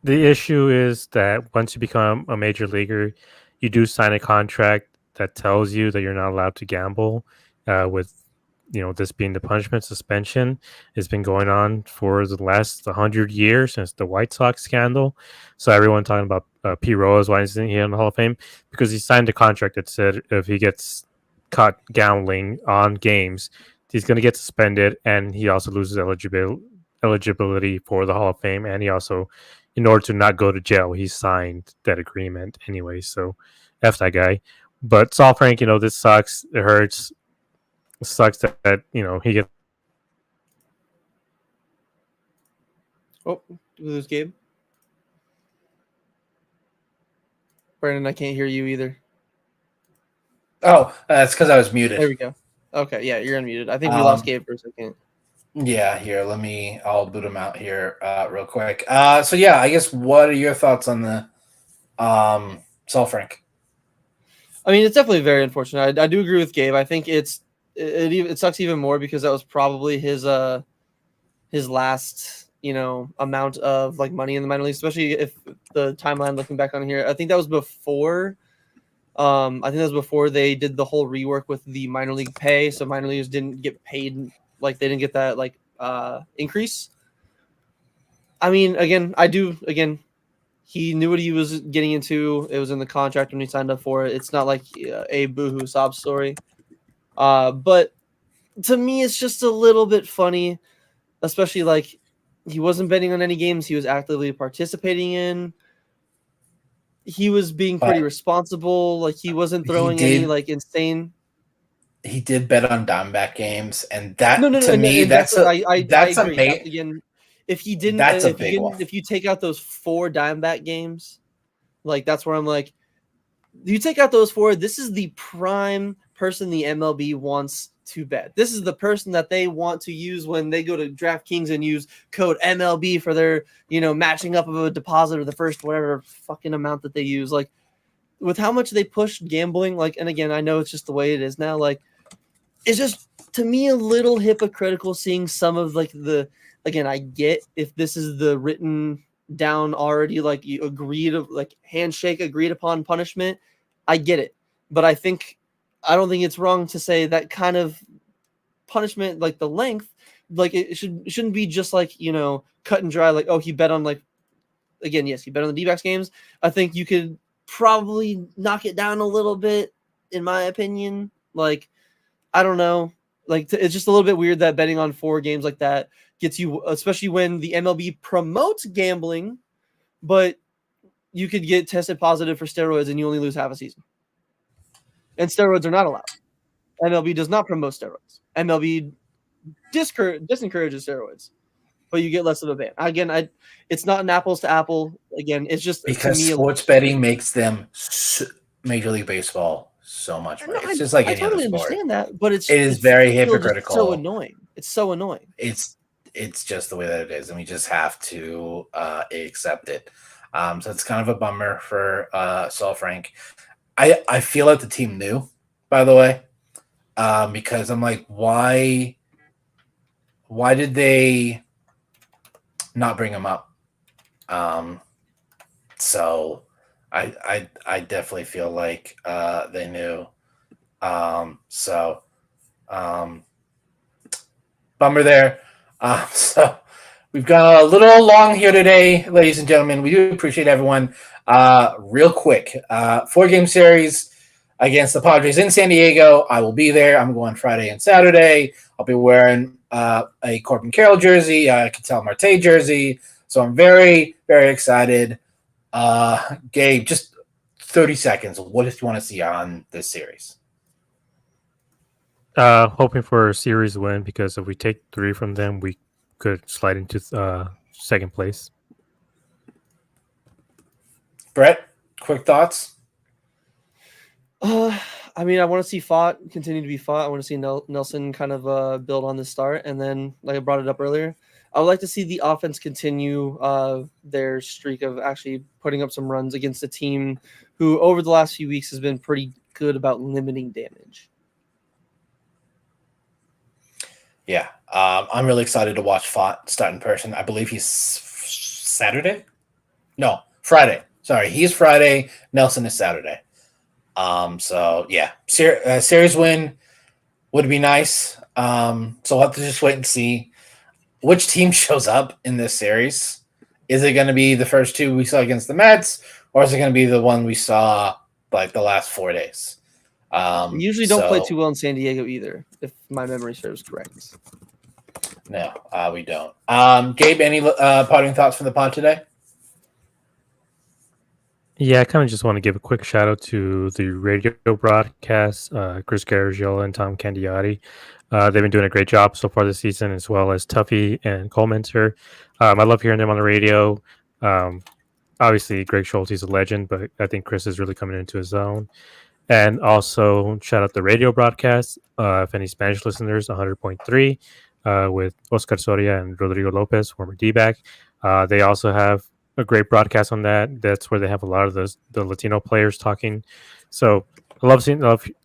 issue is that once you become a major leaguer, you do sign a contract that tells you that you're not allowed to gamble. With this being the punishment, suspension has been going on for the last 100 years since the White Sox scandal. So everyone talking about P. Rose, why isn't he in the Hall of Fame? Because he signed a contract that said if he gets caught gambling on games, he's going to get suspended, and he also loses eligibility for the Hall of Fame. And he also, in order to not go to jail, he signed that agreement anyway. So F that guy. But Sofrink, this sucks. It hurts. It sucks that he gets. Oh, we lose Gabe. Brandon, I can't hear you either. Oh, that's because I was muted. There we go. Okay, yeah, you're unmuted. I think we lost Gabe for a second. Yeah, here, I'll boot him out here real quick. So yeah, I guess what are your thoughts on the Sofrink? I mean, it's definitely very unfortunate. I do agree with Gabe. I think it sucks even more because that was probably his last amount of like money in the minor leagues, especially if the timeline looking back on here. I think that was before. They did the whole rework with the minor league pay, so minor leaguers didn't get paid, like they didn't get that like increase. I mean, he knew what he was getting into. It was in the contract when he signed up for it. It's not like a boohoo sob story. But to me, it's just a little bit funny, especially like he wasn't betting on any games he was actively participating in. He was being pretty responsible. Like he wasn't throwing any like insane. He did bet on Diamondback games, and that I agree. Again, if he didn't, that's a big one. If you take out those 4 Diamondback games, like that's where I'm like, you take out those 4. This is the prime person the MLB wants to bet. This is the person that they want to use when they go to DraftKings and use code MLB for their, matching up of a deposit or the first whatever fucking amount that they use. Like with how much they push gambling, like, and again, I know it's just the way it is now. Like, it's just to me a little hypocritical seeing some of like again, I get if this is the written down already, like you agreed of like handshake agreed upon punishment. I get it. But I don't think it's wrong to say that kind of punishment, like the length, like it shouldn't be just like, cut and dry. Like, oh, he bet on like, again, yes, he bet on the D-backs games. I think you could probably knock it down a little bit, in my opinion. Like, I don't know. Like, it's just a little bit weird that betting on 4 games like that gets you, especially when the MLB promotes gambling, but you could get tested positive for steroids and you only lose half a season. And steroids are not allowed. MLB does not promote steroids. MLB disencourages steroids, but you get less of a ban. Again, it's not an apples to apple. Again, it's just because sports betting makes them Major League Baseball so much more. It's just like any other sport. I totally understand that, but it is very hypocritical. So annoying. It's so annoying. It's just the way that it is, and we just have to accept it. So it's kind of a bummer for Sofrink. I feel like the team knew, by the way, because I'm like, why did they not bring him up. So I definitely feel like they knew. Bummer there. So we've gone a little long here today, ladies and gentlemen. We do appreciate everyone. Real quick, 4-game series against the Padres in San Diego. I will be there. I'm going Friday and Saturday. I'll be wearing a Corbin Carroll jersey, a Ketel Marte jersey. So I'm very, very excited. Gabe, just 30 seconds. What do you want to see on this series? Hoping for a series win, because if we take 3 from them, we could slide into second place. Brett, quick thoughts? I mean, I want to see Fott continue to be Fott. I want to see Nelson kind of build on the start. And then, like I brought it up earlier, I would like to see the offense continue their streak of actually putting up some runs against a team who, over the last few weeks, has been pretty good about limiting damage. Yeah, I'm really excited to watch Fott start in person. I believe he's Saturday? No, Friday. Sorry, he's Friday. Nelson is Saturday. So yeah, series win would be nice. So we'll have to just wait and see which team shows up in this series. Is it going to be the first 2 we saw against the Mets, or is it going to be the one we saw like the last 4 days? We usually don't play too well in San Diego either, if my memory serves correct. No, we don't. Gabe, any parting thoughts from the pod today? Yeah, I kind of just want to give a quick shout out to the radio broadcast, Chris Garagiola and Tom Candiotti. They've been doing a great job so far this season, as well as Tuffy and Cole Mentor. I love hearing them on the radio. Obviously, Greg Schulte is a legend, but I think Chris is really coming into his own. And also, shout out the radio broadcast. If any Spanish listeners, 100.3 with Oscar Soria and Rodrigo Lopez, former D-back. They also have a great broadcast on that. That's where they have a lot of the Latino players talking. So I love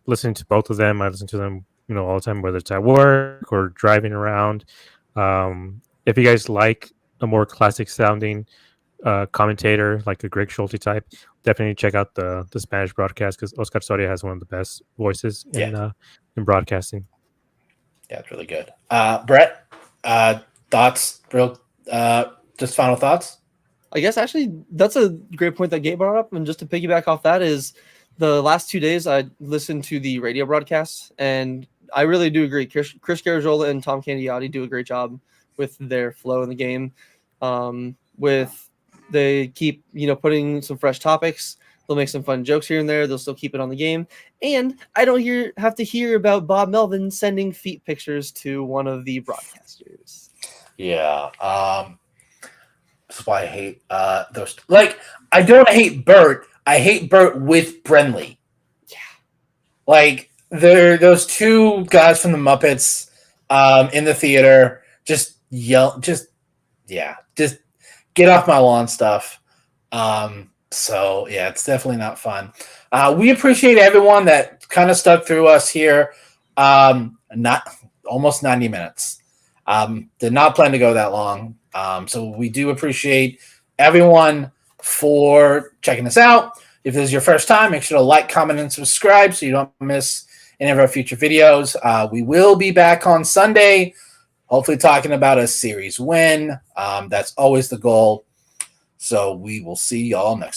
listening to both of them. I listen to them, all the time, whether it's at work or driving around. If you guys like a more classic sounding commentator, like a Greg Schulte type, definitely check out the Spanish broadcast, because Oscar Soria has one of the best voices in broadcasting. Yeah, it's really good. Brett, thoughts? Just final thoughts? I guess actually that's a great point that Gabe brought up. And just to piggyback off that, is the last 2 days I listened to the radio broadcasts, and I really do agree. Chris Garagiola and Tom Candiotti do a great job with their flow in the game. They keep, putting some fresh topics. They'll make some fun jokes here and there. They'll still keep it on the game. And I don't have to hear about Bob Melvin sending feet pictures to one of the broadcasters. Yeah. That's why I hate those. Like, I don't hate Bert. I hate Bert with Brenly. Yeah. Like, those 2 guys from the Muppets in the theater just yell, just get off my lawn stuff. So, yeah, it's definitely not fun. We appreciate everyone that kind of stuck through us here. Not almost 90 minutes. Did not plan to go that long. So we do appreciate everyone for checking us out. If this is your first time, make sure to like, comment, and subscribe so you don't miss any of our future videos. We will be back on Sunday, hopefully talking about a series win. That's always the goal. So we will see y'all next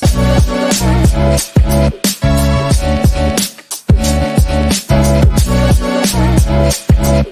time.